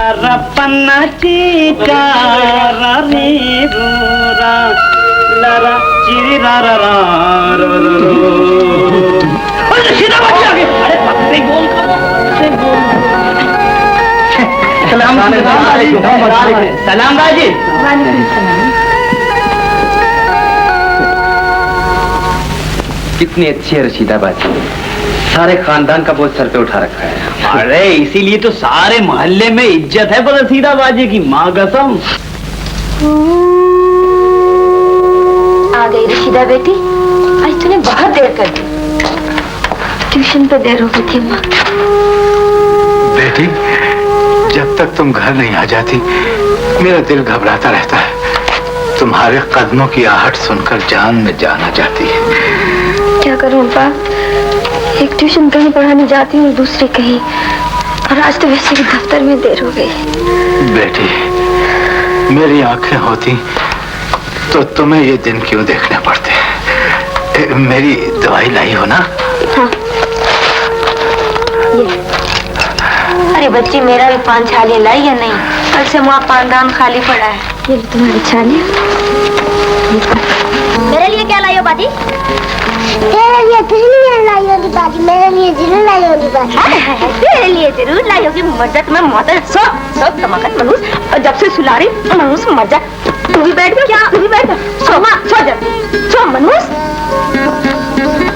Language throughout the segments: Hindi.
सलाम बाजी। कितनी अच्छी है रशीदा बाजी, सारे खानदान का बोझ सर पे उठा रखा है। अरे इसीलिए तो सारे मोहल्ले में इज्जत है रशीदा बाजी की, माँ कसम। आ गई रशीदा बेटी, आज तूने बहुत देर कर दी, ट्यूशन पे देर हो गई थी माँ। बेटी, जब तक तुम घर नहीं आ जाती मेरा दिल घबराता रहता है। तुम्हारे कदमों की आहट सुनकर जान में जान आ जाती है। क्या करूं पापा, एक ट्यूशन कहीं पढ़ाने जाती हूँ, दूसरी कहीं, और आज तो वैसे भी दफ्तर में देर हो गई। बेटी, मेरी आंखें होती तो तुम्हें ये दिन क्यों देखने पड़ते। मेरी दवाई लाई हो ना? हाँ। ये। अरे बच्ची, मेरा भी पान छालिया लाई या नहीं? कल से वहाँ पानदान खाली पड़ा है। ये तुम्हारी छालिया। मेरे लिए क्या लाई हो बाजी? तेरे लिए कुछ नहीं लाई होगी बाजी, मेरे लिए जरूर लाई होगी बाजी। तेरे लिए जरूर लाई होगी। मर्जा तुम्हें मोहतर सब तमाकत मनूस, और जब से सुला रही मनूस मर जा। तू भी बैठ क्या? तू भी बैठ, सो माँ, सो जा, सो मनूस।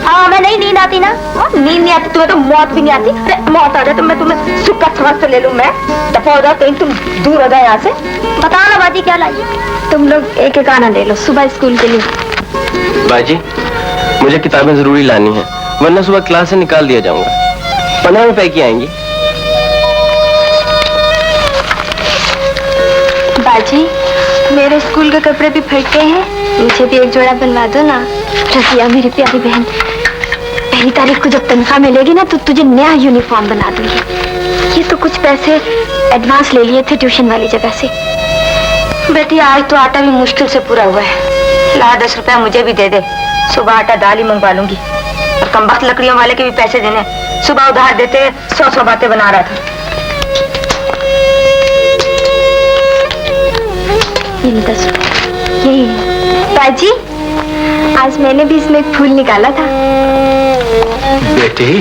हाँ, मैं नहीं, नींद आती ना? नींद नहीं आती तुम्हें तो मौत भी नहीं आती। अरे मौत आ जाए तो मैं तुम्हें सुख का सांस तो ले लूं मैं। दफा हो जाओ, कहीं तुम दूर हो जाए यहाँ से। बताओ ना बाजी, क्या लाई? तुम लोग एक एक आना ले लो सुबह स्कूल के लिए। बाजी, मुझे किताबें जरूरी लानी है, वरना सुबह क्लास से निकाल दिया जाऊंगा। 15 रुपए की आएंगी। बाजी, मेरे स्कूल के कपड़े भी फटे हैं, मुझे भी एक जोड़ा बनवा दो ना। रजिया मेरी प्यारी बहन, 1 तारीख को जब तनख्वाह मिलेगी ना तो तुझे नया यूनिफॉर्म बना दूंगी। ये तो कुछ पैसे एडवांस ले लिए थे ट्यूशन वाली जगह से। बेटी, आज तो आटा भी मुश्किल से पूरा हुआ है। ला 10 रुपया मुझे भी दे दे, सुबह आटा दाल ही मंगवा लूंगी। और कमबख्त लकड़ियों वाले के भी पैसे देने, सुबह उधार देते 100 बातें बना रहा था। ये 10 रुपया, यही बाजी, आज मैंने भी इसमें एक फूल निकाला था। बेटी,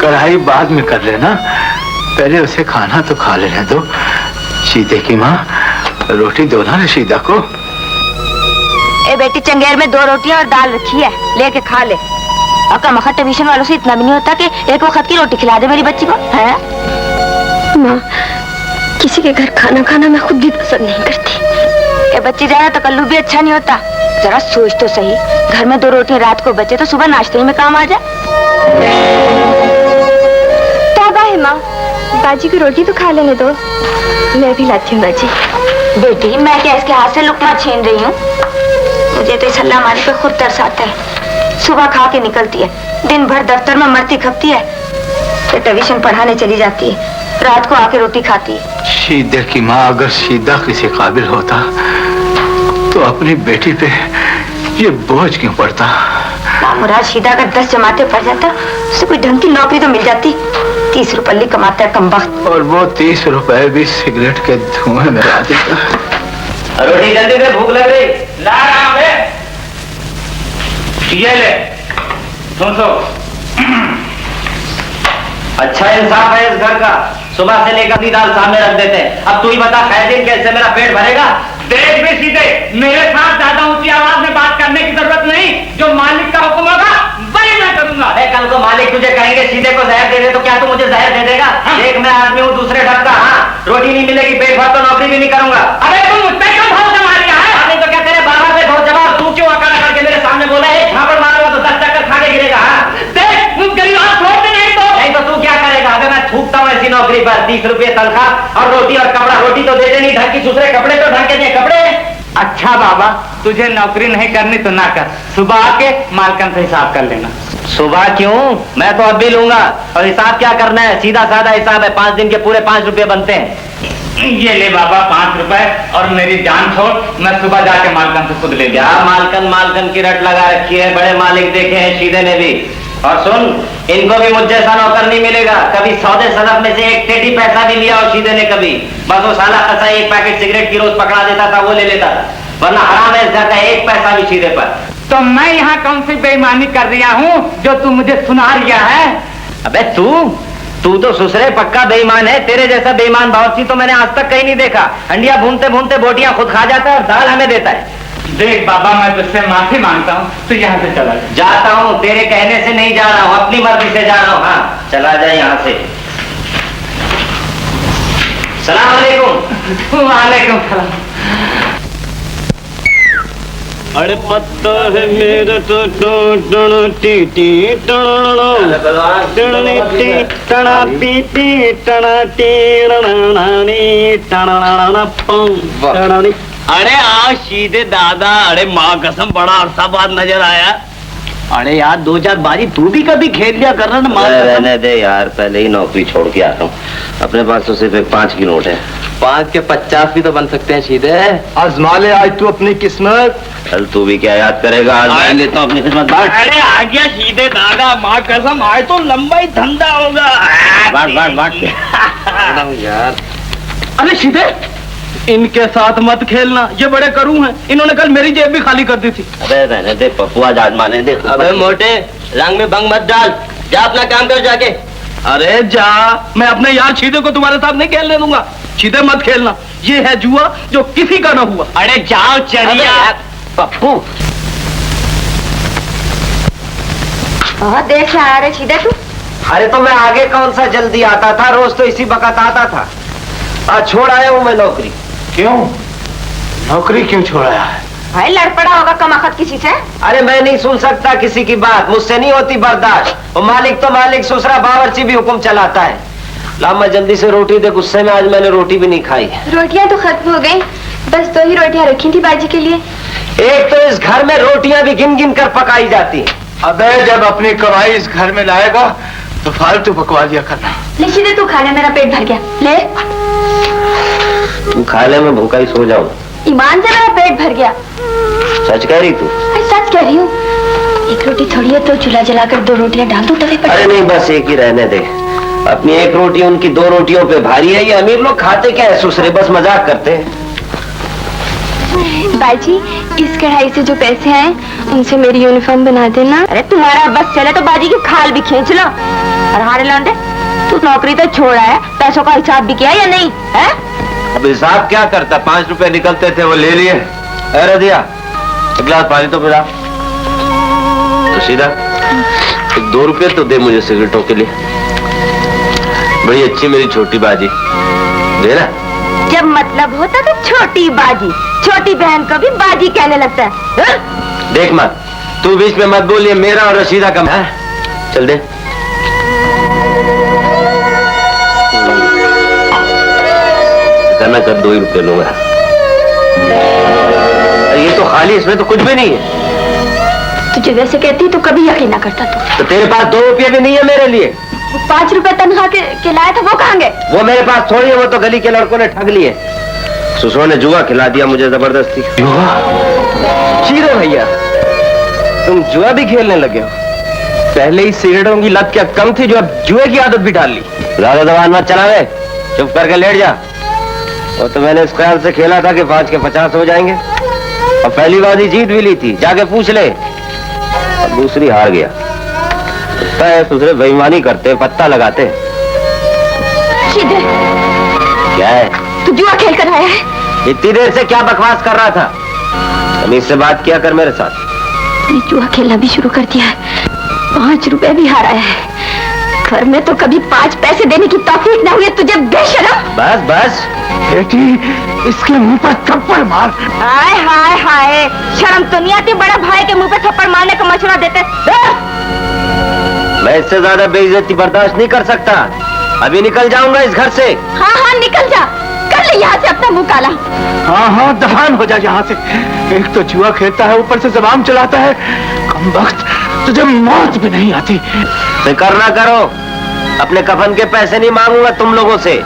कढ़ाई बाद में कर लेना, पहले उसे खाना तो खा लेने दो। शीदे की माँ, रोटी दो ना रशीदा को। ए बेटी, चंगेर में 2 रोटियां और दाल रखी है, लेके खा ले। और कमखा ट्यूशन वालों से इतना भी नहीं होता कि एक वक्त की रोटी खिला दे मेरी बच्ची को, है? माँ, किसी के घर खाना खाना मैं खुद भी पसंद नहीं करती। ए बच्ची, ज्यादा तकल्लुफ भी अच्छा नहीं होता। जरा सोच तो सही, घर में 2 रोटियां रात को बचे तो सुबह नाश्ते में काम आ जाए। तौबा है माँ, बाजी को रोटी तो खा लेने दो, मैं भी लाती हूँ बाजी। बेटी, मैं क्या इसके हाथ से लुकमा छीन रही हूँ? मुझे तो इस अल्लाह मारी पे खुद तरस आता है। सुबह खा के निकलती है, दिन भर दफ्तर में मरती खपती है, फिर ट्यूशन पढ़ाने चली जाती है, रात को आके रोटी खाती है। शीदे की माँ, अगर शीदा किसी काबिल होता तो अपनी बेटी पे ये बोझ क्यों पड़ता? मुराद शीदा अगर 10 जमाते पढ़ जाता, उसे कोई ढंग की नौकरी तो मिल जाती। 30 रुपये कमाता है कमबख्त, और वो 30 रुपए भी सिगरेट के धुएं में ला देता। रोटी जल्दी से, भूख लग रही। ला रहा हूं। ये ले, सुन। अच्छा इंसाफ है इस घर का, सुबह से लेकर अपनी दाल सामने रख देते हैं। अब तू ही बता, खैर कैसे मेरा पेट भरेगा? देख भी सीधे, मेरे साथ ज्यादा ऊंची आवाज में बात करने की जरूरत नहीं। जो मालिक का हुक्म होगा वही मैं करूंगा। कल को मालिक तुझे कहेंगे सीधे को जहर दे दे, तो क्या तू मुझे जहर दे देगा? एक मैं आदमी हूँ दूसरे ढंग का। हाँ, रोटी नहीं मिलेगी, पेट भर तो नौकरी भी नहीं करूंगा। अरे तुम मुझ पे क्यों भरोसा मार रहा है? नहीं तो क्या तेरे बाबा पे बहुत जवाब, तू क्यों अकड़ करके मेरे सामने बोला है? झापड़ मारूंगा तो 10 चक्कर खा के गिरेगा। देख, तुम गरीब नहीं तो तू क्या करेगा? अगर मैं थूकता हूँ ऐसी नौकरी पर 30 रुपये तनख्वाह और रोटी और कपड़ा, रोटी तो देते नहीं ढंग की, दूसरे कपड़े तो ढंग के दे कपड़े। अच्छा बाबा, तुझे नौकरी नहीं करनी तो ना कर, सुबह आके मालकन से हिसाब कर लेना। सुबह क्यों? मैं तो अब भी लूंगा। और हिसाब क्या करना है? सीधा साधा हिसाब है, 5 दिन के पूरे 5 रुपये बनते हैं। ये ले बाबा 5 रुपए और मेरी जान छोड़, मैं सुबह जाके मालकन से खुद ले गया। मालकन की रट लगा रखी है, बड़े मालिक देखे हैं सीधे ने भी। और सुन, इनको भी मुझ जैसा नौकर नहीं मिलेगा। कभी सौदे सदफ में से एक टेढ़ी पैसा भी लिया और शीदे ने कभी। बस वो साला कसाई एक पैकेट सिगरेट की रोज पकड़ा देता था, वो ले लेता था, वरना हराम है इस घर का एक पैसा भी शीदे पर। तो मैं यहाँ कौन सी बेईमानी कर रहा हूँ जो तू मुझे सुना रिया है? अबे तू तो ससुरे पक्का बेईमान है। तेरे जैसा बेईमान बावर्ची तो मैंने आज तक कहीं नहीं देखा। हंडिया भूनते भूनते बोटियां खुद खा जाता है और दाल हमें देता है। देख बाबा, मैं तुझसे माफी मांगता हूँ, तू यहाँ से चला जा। जाता हूँ, तेरे कहने से नहीं जा रहा हूँ, अपनी मर्जी से जा रहा हूँ। हाँ, चला जाए यहाँ से। सलाम अलैकुम। वालेकुम सलाम। अरे पत्ता है मेरा तो टन टी टी टन टी टना पी पी टना टी नी टना पं। अरे आज सीधे दादा, अरे माँ कसम बड़ा अरसा बाद नजर आया। अरे यार 2-4 बारी तू भी कभी खेल लिया कर रहा ना। रहने दे यार, पहले ही नौकरी छोड़ के आता हूँ। अपने पास तो सिर्फ एक 5 की नोट है। 5 के 50 भी तो बन सकते हैं सीधे। आजमा ले आज तू अपनी किस्मत। चल तू भी क्या याद करेगा, आज मैं लेता हूँ अपनी किस्मत। बांट अरे आ गया सीधे दादा, माँ कसम आज तो लंबा ही धंधा होगा। बांट यार अरे सीधे इनके साथ मत खेलना, ये बड़े करूं हैं। इन्होंने कल मेरी जेब भी खाली कर दी थी। अबे रहने दे पप्पू, आज आजमाने दे। अबे मोटे, रंग में भंग मत डाल, जा अपना काम कर जाके। अरे जा, मैं अपने यार सीधे को तुम्हारे साथ नहीं खेलने दूंगा। सीधे मत खेलना, ये है जुआ जो किसी का ना हुआ। अरे जाओ चलिए पप्पू। बहुत देर से आ रहे सीधे तू। अरे तो मैं आगे कौन सा जल्दी आता था, रोज तो इसी वक्त आता था। आज छोड़ आया हूँ मैं नौकरी। क्यों नौकरी क्यों छोड़ा है? भाई लड़ पड़ा होगा कमाखत किसी से। अरे मैं नहीं सुन सकता किसी की बात, मुझसे नहीं होती बर्दाश्त। और मालिक तो मालिक, ससुरा बावर्ची भी हुक्म चलाता है। ला मैं जल्दी से रोटी दे, गुस्से में आज मैंने रोटी भी नहीं खाई। रोटियां तो खत्म हो गई, बस 2 ही रोटियां रखी थी बाजी के लिए। एक तो इस घर में रोटियां भी गिन गिन कर पकाई जाती। अबे जब अपनी कमाई इस घर में लाएगा तो फालतू बकवा दिया करना। ले सीधे तू खा ले, मेरा पेट भर गया। ले तू खा ले, मैं भूखा ही सो जाऊं। ईमान से मेरा पेट भर गया। सच कह रही तू? सच कह रही हूँ। एक रोटी थोड़ी है तो चूल्हा जलाकर 2 रोटियां डाल दो तवे पर। अरे नहीं, बस एक ही रहने दे। अपनी एक रोटी उनकी 2 रोटियों पे भारी है। ये अमीर लोग खाते क्या है ससुरे, बस मजाक करते हैं। बाजी, इस कढ़ाई से जो पैसे आए उनसे मेरी यूनिफॉर्म बना देना। अरे तुम्हारा बस चले तो बाजी की खाल भी खींच लो। और हारे लौंडे, तू नौकरी तो छोड़ा है, पैसों का हिसाब भी किया या नहीं है? अब हिसाब क्या करता, 5 रुपए निकलते थे वो ले लिए। अरे दिया, एक गिलास पानी तो पिला। तो सीधा 2 रुपए तो दे मुझे सिगरेटों के लिए। बड़ी अच्छी मेरी छोटी बाजी, दे ना। जब मतलब होता तो छोटी बाजी, छोटी बहन को भी बाजी कहने लगता है। देख मत, तू बीच में मत बोलिए, मेरा और रशीदा का है। चल दे। मैं कर 2 ही रुपए लूंगा। ये तो खाली, इसमें तो कुछ भी नहीं है। तुझे वैसे कहती तो कभी यकीन ना करता तू। तो तेरे पास 2 रुपये भी नहीं है मेरे लिए। 5 रुपए तनख्वाह के लाए थे, वो कहाँ गए? वो मेरे पास थोड़ी है, वो तो गली के लड़कों ने ठग लिए। ससुर ने जुआ खिला दिया मुझे जबरदस्ती। चीरो भैया, तुम जुआ भी खेलने लगे हो? पहले ही सिगरेटों की लत क्या कम थी, जो अब जुए की आदत भी डाल ली। ज्यादा दबान मत चलावे, चुप करके लेट जा। और तो मैंने इस ख्याल से खेला था कि 5 के 50 हो जाएंगे, और पहली बार ही जीत भी ली थी, जाके पूछ ले। और दूसरी हार गया। दूसरे बेईमानी करते, पत्ता लगाते। सीधे क्या है? तू जुआ खेल कर आया है? इतनी देर से क्या बकवास कर रहा था? अमीर से बात किया कर मेरे साथ। तूने जुआ खेलना भी शुरू कर दिया है, 5 रुपए भी हारा है। घर में तो कभी 5 पैसे देने की तौफीक ना हुई तुझे, बेशरम। बस बस बेटी, इसके मुंह पर थप्पड़ मार। हाय हाय हाय, शर्म तो नहीं आती बड़ा भाई के मुंह पे थप्पड़ मारने का मशवरा देते? मैं इससे ज्यादा बेइज्जती बर्दाश्त नहीं कर सकता। अभी निकल जाऊंगा इस घर से। हाँ हाँ निकल जा, कर ले यहाँ से अपना मुंह काला। हाँ हाँ दफान हो जा यहाँ से। एक तो जुआ खेलता है, ऊपर से जबान चलाता है। कम वक्त तुझे मौत भी नहीं आती। फिक्र ना करो, अपने कफन के पैसे नहीं मांगूंगा तुम लोगों से।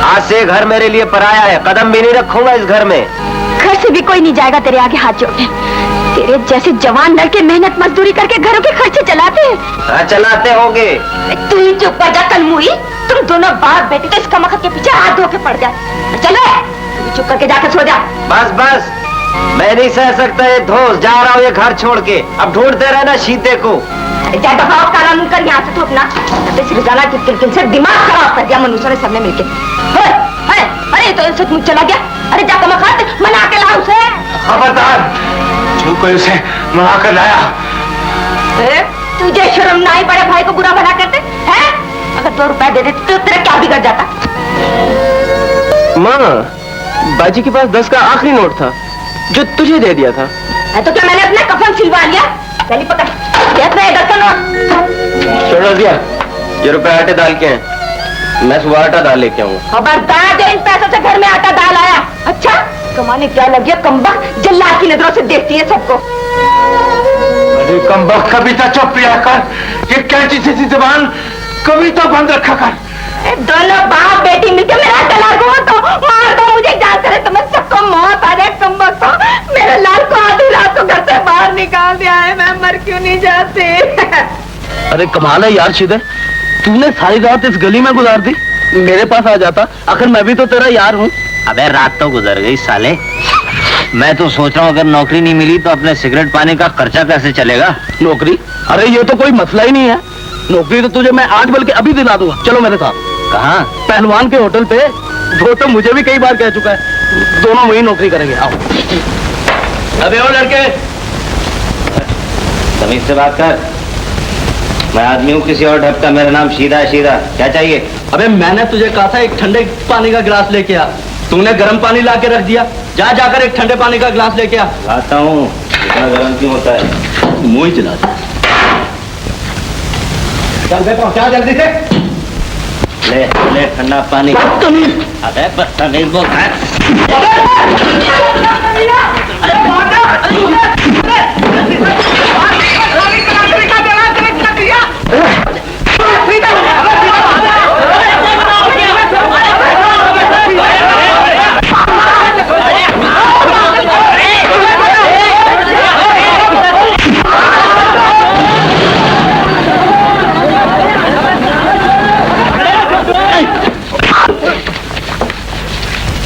आज से घर मेरे लिए पराया है, कदम भी नहीं रखूंगा इस घर में। घर से भी कोई नहीं जाएगा तेरे आगे हाथ जोड़ने। तेरे जैसे जवान लड़के मेहनत मजदूरी करके घरों के खर्चे चलाते हैं। हाँ चलाते होंगे। तू ही चुप कर जा कलमुई। तुम दोनों बाप बेटी तो इस कमखत के पीछे हाथ धो के पड़ जाए। चलो तू चुप करके जाकर सो जा। बस बस, मैं नहीं सह सकता ये धोस। जा रहा हूँ ये घर छोड़ के। अब ढूंढते रहना शीते को। क्या दफाओ काला मुंह कर यहाँ से तू अपना रोजाना की किलकिल से दिमाग खराब कर दिया मनुष्य ने सबने मिलके। अरे तो सचमुच चला गया। अरे जा कमखत मना के ला उसे। खबरदार, जो कोई उसे मना कर लाया। तुझे शर्म ना आई बड़े भाई को बुरा भला करते हैं? अगर 2 रुपए दे देते तो तेरा क्या बिगड़ जाता? माँ, बाजी के पास 10 का आखिरी नोट था जो तुझे दे दिया था। तो क्या मैंने अपना कफन सिलवा लिया? चली पकड़, देख रहे 10 का नोट। छोड़ दिया, ये रुपए आटे दाल के हैं। मैं सुबह आटा दाल लेके आऊंगा। खबरदार जो इन पैसों से घर में आटा दाल आया। अच्छा कमाने क्या लगी है कमबख्त, जल्लाद की नजरों से देखती है सबको। अरे कमबख्त, कभी तो चुप रहा कर। ये कैंची सी जबान कभी तो बंद रखा कर। दोनों बाप बेटी मिलकर मेरा तलाक हुआ तो मार दो मुझे। जान करे तो मैं सबको मौत आ जाए। कमबख्त, मेरे लाल को आधी रात को घर से बाहर निकाल दिया है। मैं मर क्यों नहीं जाती? अरे कमाल है यार शीदे, तूने सारी रात इस गली में गुजार दी। मेरे पास आ जाता, आखिर मैं भी तो तेरा यार हूँ। अबे रात तो गुजर गई साले। मैं तो सोच रहा हूँ अगर नौकरी नहीं मिली तो अपने सिगरेट पानी का खर्चा कैसे चलेगा। नौकरी? अरे ये तो कोई मसला ही नहीं है। नौकरी तो तुझे मैं आज बल्कि अभी दिला दूंगा। चलो मेरे साथ। कहाँ? पहलवान के होटल पे। वो तो मुझे भी कई बार कह चुका है, दोनों वही नौकरी करेंगे। आओ। अबे ओ लड़के, तमीज से बात कर। मैं आदमी हूँ किसी और ढप का। मेरा नाम शीदा है। शीदा क्या चाहिए? अबे मैंने तुझे कहा था एक ठंडे पानी का गिलास लेके आ, तूने गर्म पानी ला के रख दिया। जा जाकर एक ठंडे पानी का गिलास लेके आ। आता हूँ। इतना गर्म क्यों होता है? मुंह ही चला दे। चल बे पहुंचा जल्दी से। ले ले ठंडा पानी। अबे बदतमीज बोलता है।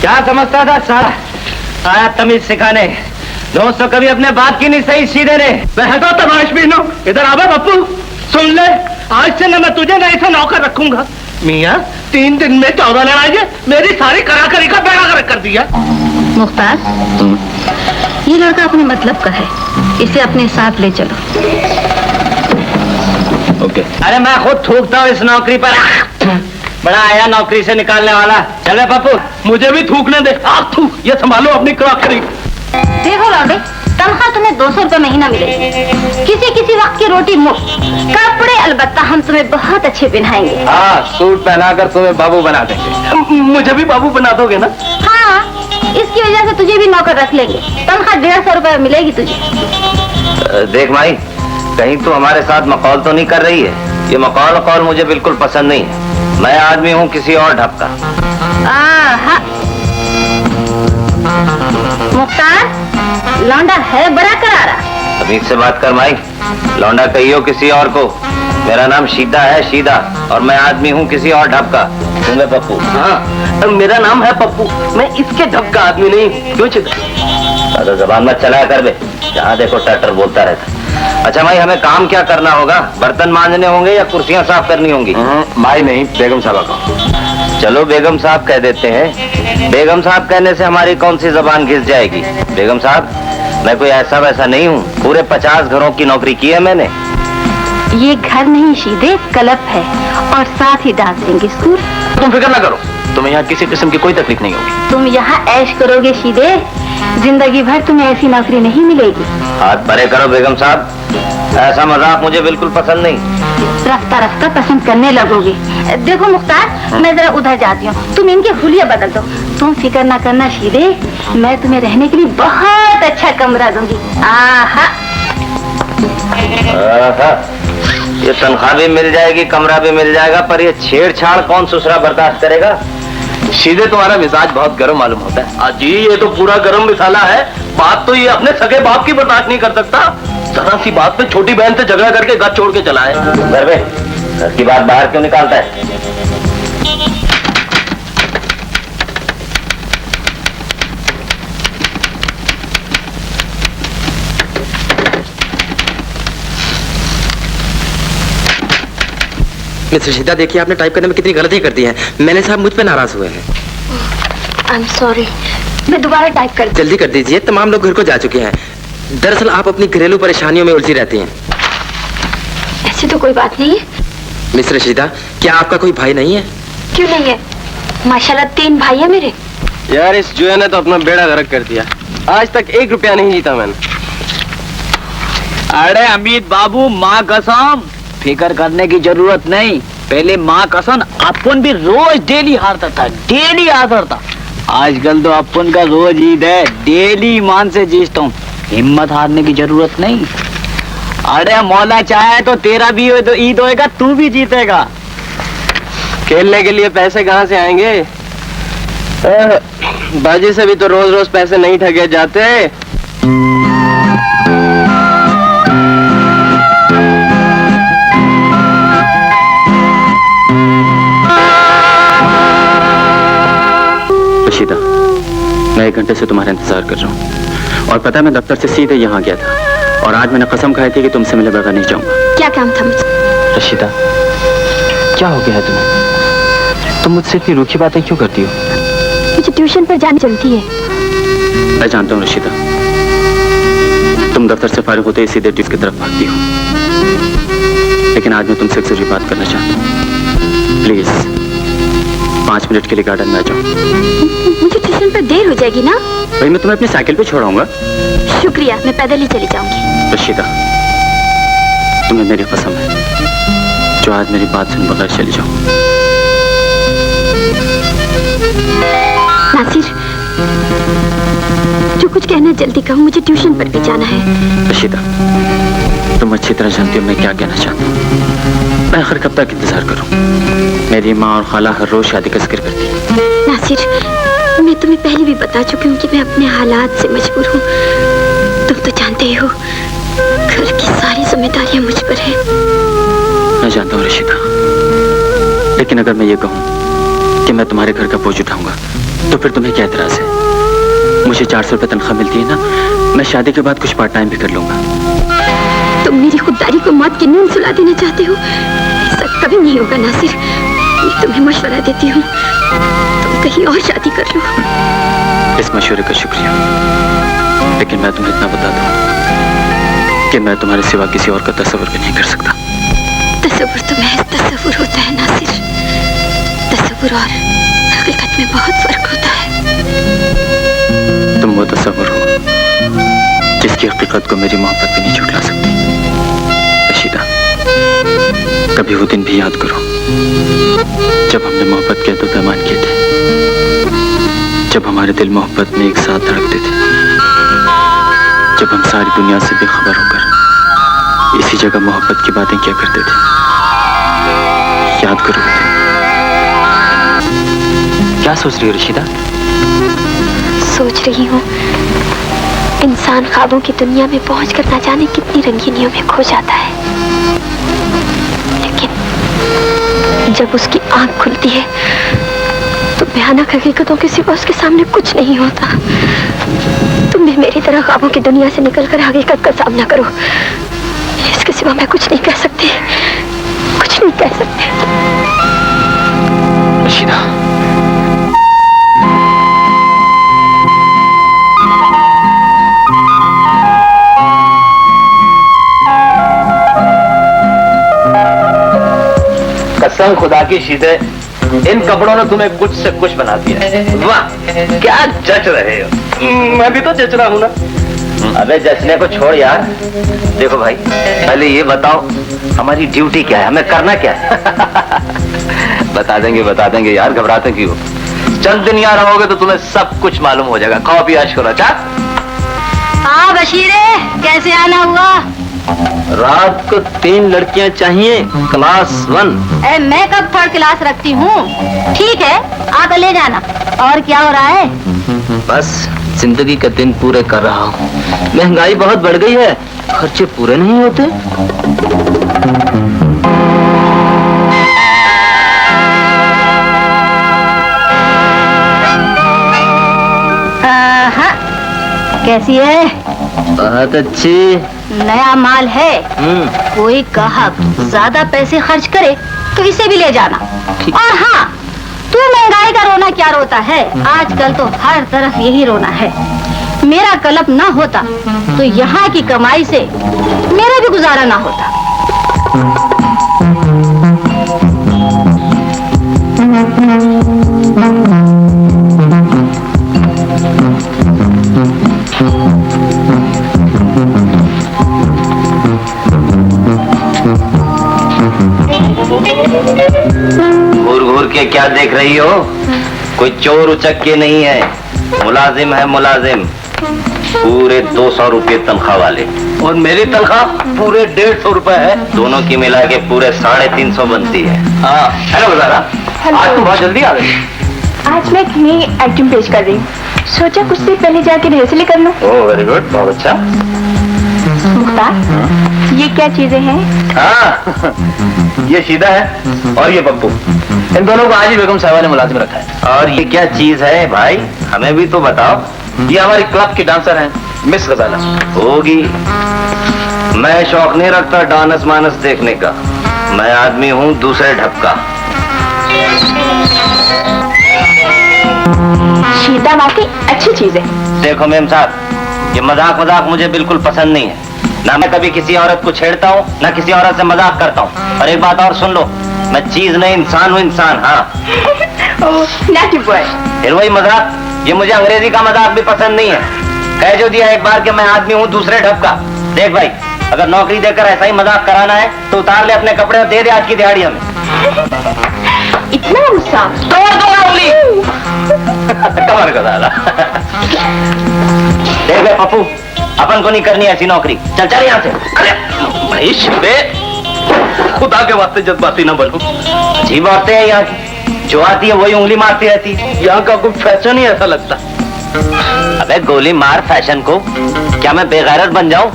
क्या समझता था सारा? आया तमीज सिखाने। दोस्तों कभी अपने बात की नहीं सही सीधे ने। मैं तो तमाशबीन हूँ। इधर आवे पप्पू, सुन ले, आज से न मैं तुझे नहीं से नौकर रखूंगा। मियाँ 3 दिन में 14 लड़ाई है, मेरी सारी कराकरी का बेड़ा गर्क कर दिया। मुख्तार, ये लड़का अपने मतलब का है, इसे अपने साथ ले चलो। ओके। अरे मैं खुद थूकता हूँ इस नौकरी पर। बड़ा आया नौकरी से निकालने वाला। चले पप्पू। मुझे भी थूकने दे। आग थूक, ये संभालो अपनी कराकरी। देखो लौंडे, तनख्वाह तुम्हें 200 रुपए महीना मिलेगी। किसी किसी वक्त की रोटी मुफ्त। कपड़े अलबत्ता हम तुम्हें बहुत अच्छे पहनाएंगे। हाँ, सूट पहनाकर तुम्हें बाबू बना देंगे। मुझे भी बाबू बना दोगे ना? हाँ, इसकी वजह से तुझे भी नौकर रख लेंगे। तनख्वाह 150 रुपए मिलेगी तुझे। देख माई, कहीं तू हमारे साथ मखौल तो नहीं कर रही है? ये मखौल मुझे बिल्कुल पसंद नहीं है। मैं आदमी हूँ किसी और ढप का। मुख्तार, लौंडा है बड़ा करारा। तमीज से बात कर माई। लौंडा कहियो किसी और को। मेरा नाम शीदा है, शीदा, और मैं आदमी हूँ किसी और ढप का। तुम्हें पप्पू? हाँ, मेरा नाम है पप्पू। मैं इसके ढप का आदमी नहीं। क्यों चिता? ज्यादा जबान मत चलाया कर बे। जहाँ देखो टटर बोलता रहता। अच्छा भाई, हमें काम क्या करना होगा? बर्तन मांजने होंगे या कुर्सियां साफ करनी होंगी? भाई नहीं, बेगम साहब का। चलो बेगम साहब कह देते हैं। बेगम साहब कहने से हमारी कौन सी जबान घिस जाएगी? बेगम साहब, मैं कोई ऐसा वैसा नहीं हूँ। पूरे 50 घरों की नौकरी की है मैंने। ये घर नहीं शीदे, क्लब है और साथ ही डांसिंग स्कूल। तुम फिक्र ना करो, तुम्हें यहाँ किसी किस्म की कोई तकलीफ नहीं होगी। तुम यहाँ ऐश करोगे शीदे, जिंदगी भर तुम्हें ऐसी नौकरी नहीं मिलेगी। हाथ परे करो बेगम साहब, ऐसा मजाक मुझे बिल्कुल पसंद नहीं। रफ्ता रफ्ता पसंद करने लगोगे। देखो मुख्तार, मैं जरा उधर जाती हूँ, तुम इनके हुलिया बदल दो। तुम फिक्र ना करना शीदे, मैं तुम्हें रहने के लिए बहुत अच्छा कमरा दूंगी। आहा। ये तनख्वाह भी मिल जाएगी, कमरा भी मिल जाएगा, पर ये छेड़छाड़ कौन ससुरा बर्दाश्त करेगा? सीधे तुम्हारा मिजाज बहुत गर्म मालूम होता है। जी, ये तो पूरा गर्म मिसाला है। बात तो ये अपने सगे बाप की बर्दाश्त नहीं कर सकता। जरा सी बात पे छोटी बहन से झगड़ा करके घर छोड़ के चला है। घर की बात बाहर क्यों निकालता है? मिस्टर सीता, देखिए आपने टाइप करने में कितनी गलती कर दी है। मैंने साहब मुझ पे नाराज हुए हैं। आई एम सॉरी, मैं दोबारा टाइप कर जल्दी कर दीजिए, तमाम लोग घर को जा चुके हैं। दरअसल आप अपनी घरेलू परेशानियों में उलझी रहती हैं। ऐसी तो कोई बात नहीं है। मिस्टर सीता, क्या आपका कोई भाई नहीं है? क्यों नहीं है, माशाल्लाह 3 भाई है मेरे। यार इस जुए ने तो अपना बेड़ा गर्क कर दिया। आज तक 1 रुपया नहीं जीता मैंने। अरे अमित बाबू, माँ कसम, फिकर करने की जरूरत नहीं। पहले माँ कसम अपन भी रोज डेली हारता था, डेली हारता था। आजकल तो अपन का रोज ईद है, डेली ईमान से जीतता हूँ। हिम्मत हारने की जरूरत नहीं। अरे मौला चाहे तो तेरा भी तो ईद होएगा, तू भी जीतेगा। खेलने के लिए पैसे कहाँ से आएंगे? बाजी से भी तो रोज रोज पैसे नहीं ठगे जाते। रशीदा, मैं 1 घंटे से तुम्हारा इंतजार कर रहा हूँ और पता है मैं दफ्तर से सीधे यहाँ गया था और आज मैंने कसम खाई थी कि तुमसे मिले बगैर नहीं जाऊंगा। क्या काम था मुझे? रशीदा, क्या हो गया है तुम्हें? तुम मुझसे इतनी रूखी बातें क्यों करती हो? मुझे ट्यूशन पर जानी चलती है। मैं जानता हूँ रशीदा, तुम दफ्तर से फारिग होते ही सीधे ट्यूशन की तरफ भागती हो, लेकिन आज मैं तुमसे एक जरूरी बात करना चाहता हूँ। प्लीज 5 मिनट के लिए गार्डन में आ जाओ। मुझे ट्यूशन पर देर हो जाएगी ना? भाई मैं तुम्हें अपनी साइकिल पे छोड़ाऊंगा। शुक्रिया, मैं पैदल ही चली जाऊंगी। रशीदा, तुम्हें मेरी कसम है, जो आज मेरी बात सुन बगैर चली जाओ। नासिर, जो कुछ कहना जल्दी कहो, मुझे ट्यूशन पर भी जाना है। रशीदा, तुम अच्छी तरह जानती हो मैं क्या कहना चाहता हूँ। मैं आखिर कब तक इंतजार करूँ? मेरी माँ और खाला हर रोज शादी का जिक्र करती है। नासिर, मैं तुम्हें पहले भी बता चुकी हूँ कि मैं अपने हालात से मजबूर हूँ। तुम तो जानते ही हो, घर की सारी जिम्मेदारियां मुझ पर है। मैं जानता हूँ रशीदा, लेकिन अगर मैं ये कहूँ कि मैं तुम्हारे घर का बोझ उठाऊंगा तो फिर तुम्हें क्या एतराज है? मुझे 400 रुपए तनख्वाह मिलती है ना, मैं शादी के बाद कुछ पार्ट टाइम भी कर लूंगा। तुम मेरी खुददारी को मौत की नींद सुला देना चाहते हो? ऐसा कभी नहीं होगा नासिर, मैं तुम्हें मशवरा देती हूँ, तुम कहीं और शादी कर लो। इस मशवरे का शुक्रिया, लेकिन मैं तुम्हें इतना बता दूं कि मैं तुम्हारे सिवा किसी और का तस्वीर भी नहीं कर सकता। तस्वीर तो महज तस्वीर होता है नासिर, तस्वीर और हकीकत में बहुत फर्क होता है। तुम वो तस्वीर हो जिसकी हकीकत को मेरी मोहब्बत भी नहीं झुठला सकती। रशीदा, कभी वो दिन भी याद करो जब हमने मोहब्बत के दो पैमान किए थे, जब हमारे दिल मोहब्बत में एक साथ धड़कते थे, जब हम सारी दुनिया से बेखबर होकर इसी जगह मोहब्बत की बातें किया करते थे। याद करो। क्या सोच रही हो रशीदा? सोच रही हूँ, इंसान ख्वाबों की दुनिया में पहुंचकर ना जाने कितनी रंगीनियों में खो जाता है, लेकिन जब उसकी आंख खुलती है तो भयानक हकीकतों के सिवा उसके सामने कुछ नहीं होता। तुम भी मेरी तरह ख्वाबों की दुनिया से निकलकर हकीकत का सामना करो। इसके सिवा मैं कुछ नहीं कह सकती, कुछ नहीं कह सकती। रशीदा, कसम खुदा की शीदे, इन कपड़ों ने तुम्हें कुछ से कुछ बना दिया। वाह, क्या जच रहे हो। मैं भी तो जच रहा हूँ ना। अबे जचने को छोड़ यार। देखो भाई, पहले ये बताओ हमारी ड्यूटी क्या है, हमें करना क्या है? बता देंगे यार, घबराते क्यों? चंद दिन यहाँ रहोगे तो तुम्हें सब कुछ मालूम हो जाएगा। खाओ पियो ऐश करो। चाह हाँ बशीरे, कैसे आना हुआ? रात को 3 लड़कियां चाहिए, क्लास 1। मैं कब 3rd क्लास रखती हूँ? ठीक है, आकर ले जाना। और क्या हो रहा है? बस जिंदगी के दिन पूरे कर रहा हूँ। महंगाई बहुत बढ़ गई है, खर्चे पूरे नहीं होते। कैसी है? बहुत अच्छी। नया माल है। कोई ग्राहक ज्यादा पैसे खर्च करे तो इसे भी ले जाना। और हाँ, तू महंगाई का रोना क्या रोता है? आजकल तो हर तरफ यही रोना है। मेरा कल्प ना होता तो यहाँ की कमाई से मेरा भी गुजारा ना होता। घूर घूर के क्या देख रही हो? कोई चोर उचक के नहीं है, मुलाजिम है मुलाजिम, पूरे 200 रुपये तनख्वाह वाले। और मेरी तनख्वाह पूरे 150 रुपए है। दोनों की मिला के पूरे 350 बनती है। हाँ, हेलो ज़ारा, आज तुम बहुत जल्दी आ गई। आज मैं एक नई आइटम पेश कर रही हूँ, सोचा कुछ देर पहले जाके रिहर्सल कर लूं। ओह वेरी गुड, बहुत अच्छा। मुख्तार, ये क्या चीजें हैं? हाँ, ये शीदा है और ये पप्पू। इन दोनों को आज ही बेगम साहबा ने मुलाजिम रखा है। और ये क्या चीज है भाई, हमें भी तो बताओ। ये हमारी क्लब की डांसर हैं, मिस गजाला। होगी, मैं शौक नहीं रखता डांस मानस देखने का, मैं आदमी हूँ दूसरे ढप का। शीदा वाकई अच्छी चीज है। देखो मेम साहब, ये मजाक मजाक मुझे बिल्कुल पसंद नहीं है। ना मैं कभी किसी औरत को छेड़ता हूँ, ना किसी औरत से मजाक करता हूँ। और एक बात और सुन लो, मैं चीज नहीं इंसान हूँ, इंसान। हाँ फिर वही मजाक, ये मुझे अंग्रेजी का मजाक भी पसंद नहीं है। कह जो दिया एक बार कि मैं आदमी हूँ दूसरे ढप का। देख भाई, अगर नौकरी देकर ऐसा ही मजाक कराना है तो उतार ले अपने कपड़े और दे दे आज की दिहाड़ी हमें। इतना गुस्सा? तोड़ दो उंगली। कमर का दादा। देख भाई पप्पू, अपन को नहीं करनी ऐसी नौकरी। चल चल यहाँ से। अरे भाई शिबे, खुदा के वास्ते जज्बाती ना बनो। अजीब औरतें हैं यहाँ की, जो आती है वही उंगली मारती रहती है। यहाँ का कोई फैशन ही ऐसा लगता। अबे गोली मार फैशन को, क्या मैं बेगैरत बन जाऊं?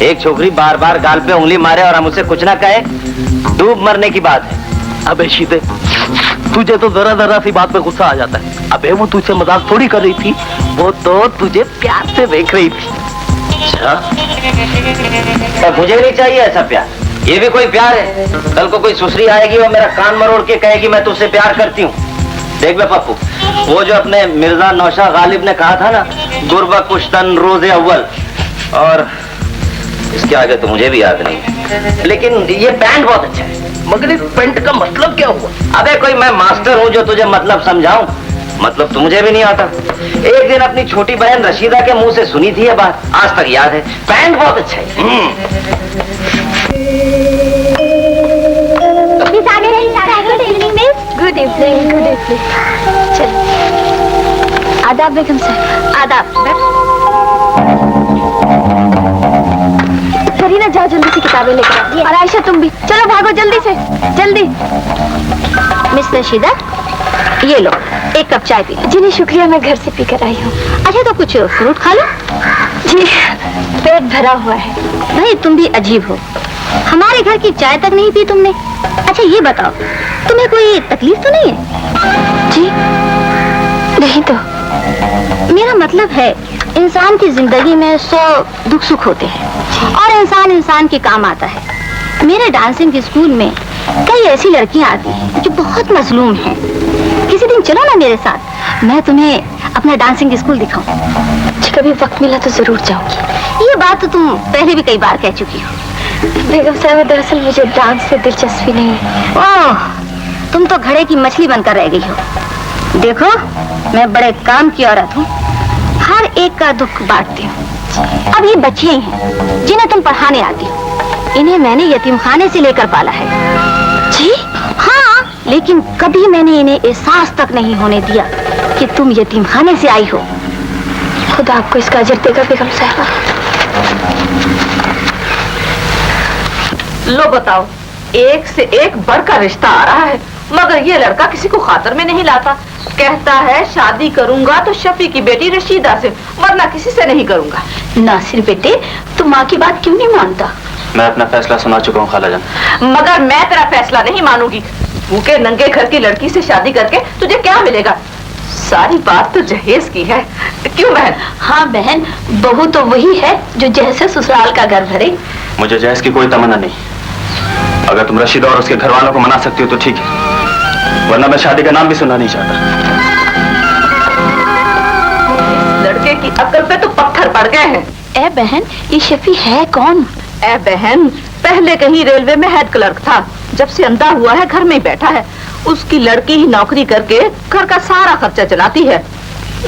एक छोकरी बार बार गाल पे उंगली मारे और हम उसे कुछ ना कहे, डूब मरने की बात है। अबे शीदे, तुझे तो जरा जरा सी बात पे गुस्सा आ जाता है। अबे वो तुझसे मजाक थोड़ी कर रही थी, वो तो तुझे प्यार से देख रही थी। अच्छा, पर मुझे नहीं चाहिए ऐसा प्यार। ये भी कोई प्यार है? कल को कोई सुसरी आएगी और मेरा कान मरोड़ के कहेगी मैं तुझसे प्यार करती हूँ। देख बे पप्पू, वो जो अपने मिर्जा नौशाद गालिब ने कहा था ना, गुरबा कुश्तन रोजे अव्वल, और इसके आगे तो मुझे भी याद नहीं। लेकिन ये पैंट बहुत अच्छा है। मगर इस पैंट का मतलब क्या हुआ? अबे कोई मैं मास्टर हूँ जो तुझे मतलब समझाऊं? मतलब तो मुझे भी नहीं आता। एक दिन अपनी छोटी बहन रशीदा के मुंह से सुनी थी ये बात, आज तक याद है। पैंट बहुत अच्छा है। Good evening. Good evening. चल, आदाब बेगम साहब। आदाब। करीना, जाओ जल्दी से किताबें लेकर आओ। और आयशा तुम भी चलो, भागो जल्दी से, जल्दी। मिस रशीदा, ये लो, एक कप चाय पी लो। जी नहीं शुक्रिया, मैं घर से पीकर आई हूँ। अच्छा तो कुछ फ्रूट खा लो। जी पेट भरा हुआ है। भाई तुम भी अजीब हो, हमारे घर की चाय तक नहीं पी तुमने। अच्छा ये बताओ, तुम्हें कोई तकलीफ तो नहीं है? जी नहीं तो। मेरा मतलब है, इंसान की जिंदगी में 100 दुख सुख होते हैं और इंसान इंसान के काम आता है। मेरे डांसिंग स्कूल में कई ऐसी लड़कियां आती हैं जो बहुत मजलूम हैं। किसी दिन चलो ना मेरे साथ, मैं तुम्हें अपना डांसिंग स्कूल दिखाऊं। कभी वक्त मिला तो जरूर जाऊंगी। ये बात तो तुम पहले भी कई बार कह चुकी हो। बेगम साहब, दरअसल मुझे डांस से दिलचस्पी नहीं है। ओह, तुम तो घड़े की मछली बनकर रह गई हो। देखो, मैं बड़े काम की औरत हूँ, हर एक का दुख बांटती हूँ। अब ये बच्चियां ही हैं जिन्हें तुम पढ़ाने आती हो, इन्हें मैंने यतीमखाने से लेकर पाला है। जी हाँ, लेकिन कभी मैंने इन्हें एहसास तक नहीं होने दिया कि तुम यतीमखाने से आई हो। खुदा आपको इसका अजर देगा बेगम साहबा। लो बताओ, एक से एक बढ़कर रिश्ता आ रहा है, मगर ये लड़का किसी को खातर में नहीं लाता। कहता है शादी करूंगा तो शफी की बेटी रशीदा से, वरना किसी से नहीं करूंगा। नासिर बेटे, तू माँ की बात क्यों नहीं मानता? मैं अपना फैसला सुना चुका हूँ खालाजान। मगर मैं तेरा फैसला नहीं मानूंगी। भूखे नंगे घर की लड़की से शादी करके तुझे क्या मिलेगा? सारी बात तो जहेज की है, क्यों बहन? हाँ बहन, बहू तो वही है जो जैसे ससुराल का घर भरे। मुझे जहेज की कोई तमन्ना नहीं। अगर तुम रशीदा और उसके घर वालों को मना सकती हो तो ठीक है, वरना मैं शादी का नाम भी सुनना नहीं चाहता। लड़के की अक्ल पे तो पत्थर पड़ गए हैं। ए बहन, ये शफी है कौन? ए बहन, पहले कहीं रेलवे में हेड क्लर्क था, जब से अंधा हुआ है घर में ही बैठा है। उसकी लड़की ही नौकरी करके घर का सारा खर्चा चलाती है।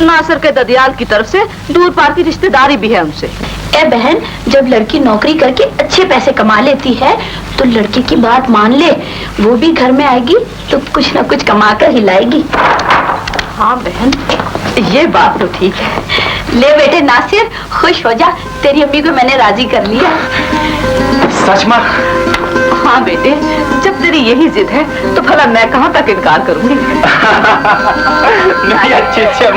नासिर के ददियाल की तरफ से दूर पार की रिश्तेदारी भी है उनसे। ए बहन, जब लड़की नौकरी करके अच्छे पैसे कमा लेती है तो लड़की की बात मान ले, वो भी घर में आएगी तो कुछ न कुछ कमा कर ही लाएगी। हाँ बहन, ये बात तो ठीक है। ले बेटे नासिर, खुश हो जा, तेरी अम्मी को मैंने राजी कर लिया। सच में? हाँ बेटे, जब तेरी यही जिद है तो भला मैं कहाँ तक इनकार करूंगी। नहीं, अच्छे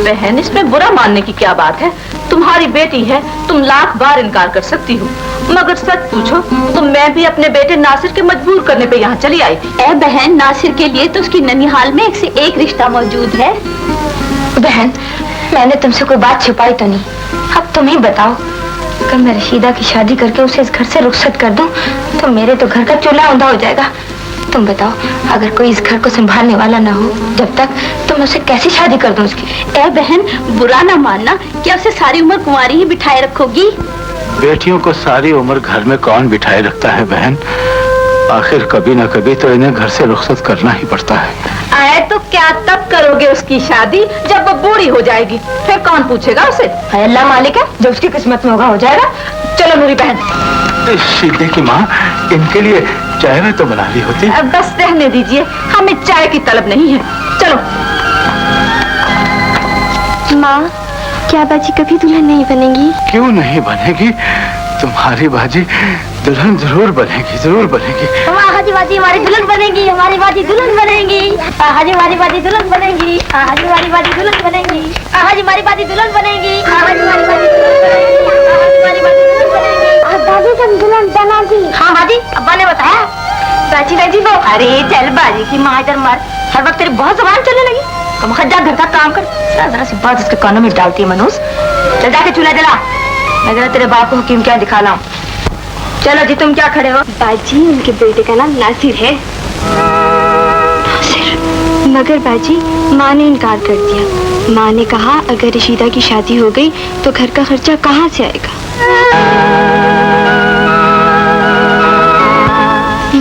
बहन, इसमें बुरा मानने की क्या बात है? तुम्हारी बेटी है, तुम लाख बार इनकार कर सकती हो, मगर सच पूछो तो मैं भी अपने बेटे नासिर के मजबूर करने पे यहाँ चली आई थी। ए बहन, नासिर के लिए तो उसकी ननिहाल में एक से एक रिश्ता मौजूद है। बहन, मैंने तुमसे कोई बात छुपाई तो नहीं, अब तुम ही बताओ। अगर मैं रशीदा की शादी करके उसे इस घर से रुखसत कर दूं तो मेरे तो घर का चूल्हा औंधा हो जाएगा। तुम बताओ, अगर कोई इस घर को संभालने वाला ना हो जब तक, तो मैं उसे कैसे शादी कर दूं उसकी? ए बहन, बुरा ना मानना, क्या उसे सारी उम्र कुंवारी ही बिठाए रखोगी? बेटियों को सारी उम्र घर में कौन बिठाए रखता है बहन? आखिर कभी न कभी तो इन्हें घर से रुखसत करना ही पड़ता है। आए तो क्या तब करोगे उसकी शादी जब वो बूढ़ी हो जाएगी? फिर कौन पूछेगा उसे? अल्लाह मालिक है, जो उसकी किस्मत में होगा हो जाएगा। चलो मेरी बहन। शीदे की माँ, इनके लिए चाय में तो बना ली होती। अब बस रहने दीजिए, हमें चाय की तलब नहीं है। चलो। माँ, क्या बाजी कभी दुल्हन नहीं बनेगी? क्यों नहीं बनेगी? तुम्हारी बाजी दुल्हन जरूर बनेगी, जरूर बनेगी। हाजी बाजी हमारी दुल्हन बनेगी, हमारी बाजी दुल्हन बनेगी। हाजी हमारी बाजी दुल्हन बनेगी, हाजी हमारी बाजी दुल्हन बनेगी, हाजी हमारी बाजी दुल्हन बनेगी, हाजी हमारी बाजी दुल्हन बनेगी। दादी तुम दुल्हन बना दी? हाँ बाजी, अब्बा ने बताया। बाजी बाजी को, अरे चल बाजी की माँ इधर मार, हर वक्त तेरी बहुत जुबान चलने लगी। कम खज्जा घर का काम कर, जरा सी बात उसके कानों में डालती है मनोज। चल जाके चूल्हा जला, मैं जरा तेरे बाप को हुक्म क्या दिखा लाऊं। चलो जी, तुम क्या खड़े हो? बाजी, उनके बेटे का नाम नासिर है। नासिर? मगर बाजी, माँ ने इनकार कर दिया। माँ ने कहा अगर रशीदा की शादी हो गई तो घर का खर्चा कहाँ से आएगा।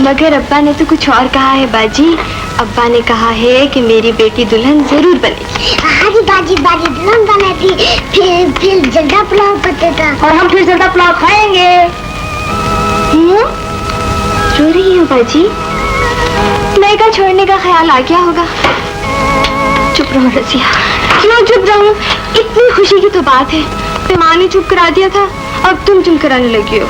मगर अब्बा ने तो कुछ और कहा है बाजी। अब्बा ने कहा है कि मेरी बेटी दुल्हन जरूर बनेगी। अरे बाजी बाजी दुल्हन बनेगी, फिर जर्दा पुलाव पतेगा और हम फिर जर्दा पुलाव खाएंगे। रो रही हो बाजी? नयका छोड़ने का ख्याल आ गया होगा। चुप रहो रसिया। क्यों चुप रहूं? इतनी खुशी की तो बात है। तो माँ ने चुप करा दिया था, अब तुम चुप कराने लगी हो।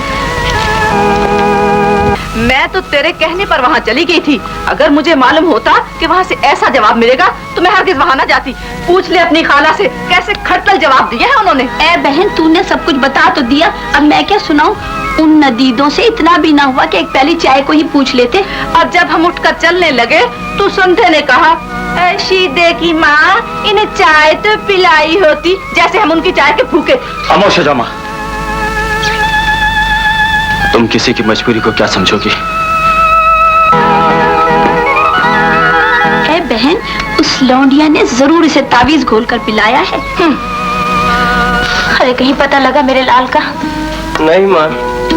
मैं तो तेरे कहने पर वहाँ चली गई थी। अगर मुझे मालूम होता कि वहाँ से ऐसा जवाब मिलेगा तो मैं हरगिज़ वहाँ न जाती। पूछ ले अपनी खाला से, कैसे खटल जवाब दिए हैं उन्होंने। ए बहन, तूने सब कुछ बता तो दिया, अब मैं क्या सुनाऊं? उन नदीदों से इतना भी ना हुआ कि एक प्याली चाय को ही पूछ लेते। और जब हम उठकर चलने लगे तो संध्या ने कहा, शीदे की माँ, इन्हें चाय तो पिलाई होती, जैसे हम उनकी चाय के भूखे। खामोश हो जा माँ, तुम किसी की मजबूरी को क्या समझोगी? ए बहन, उस लौंडिया ने जरूर इसे तावीज घोलकर पिलाया है। अरे कहीं पता लगा मेरे लाल का? नहीं माँ,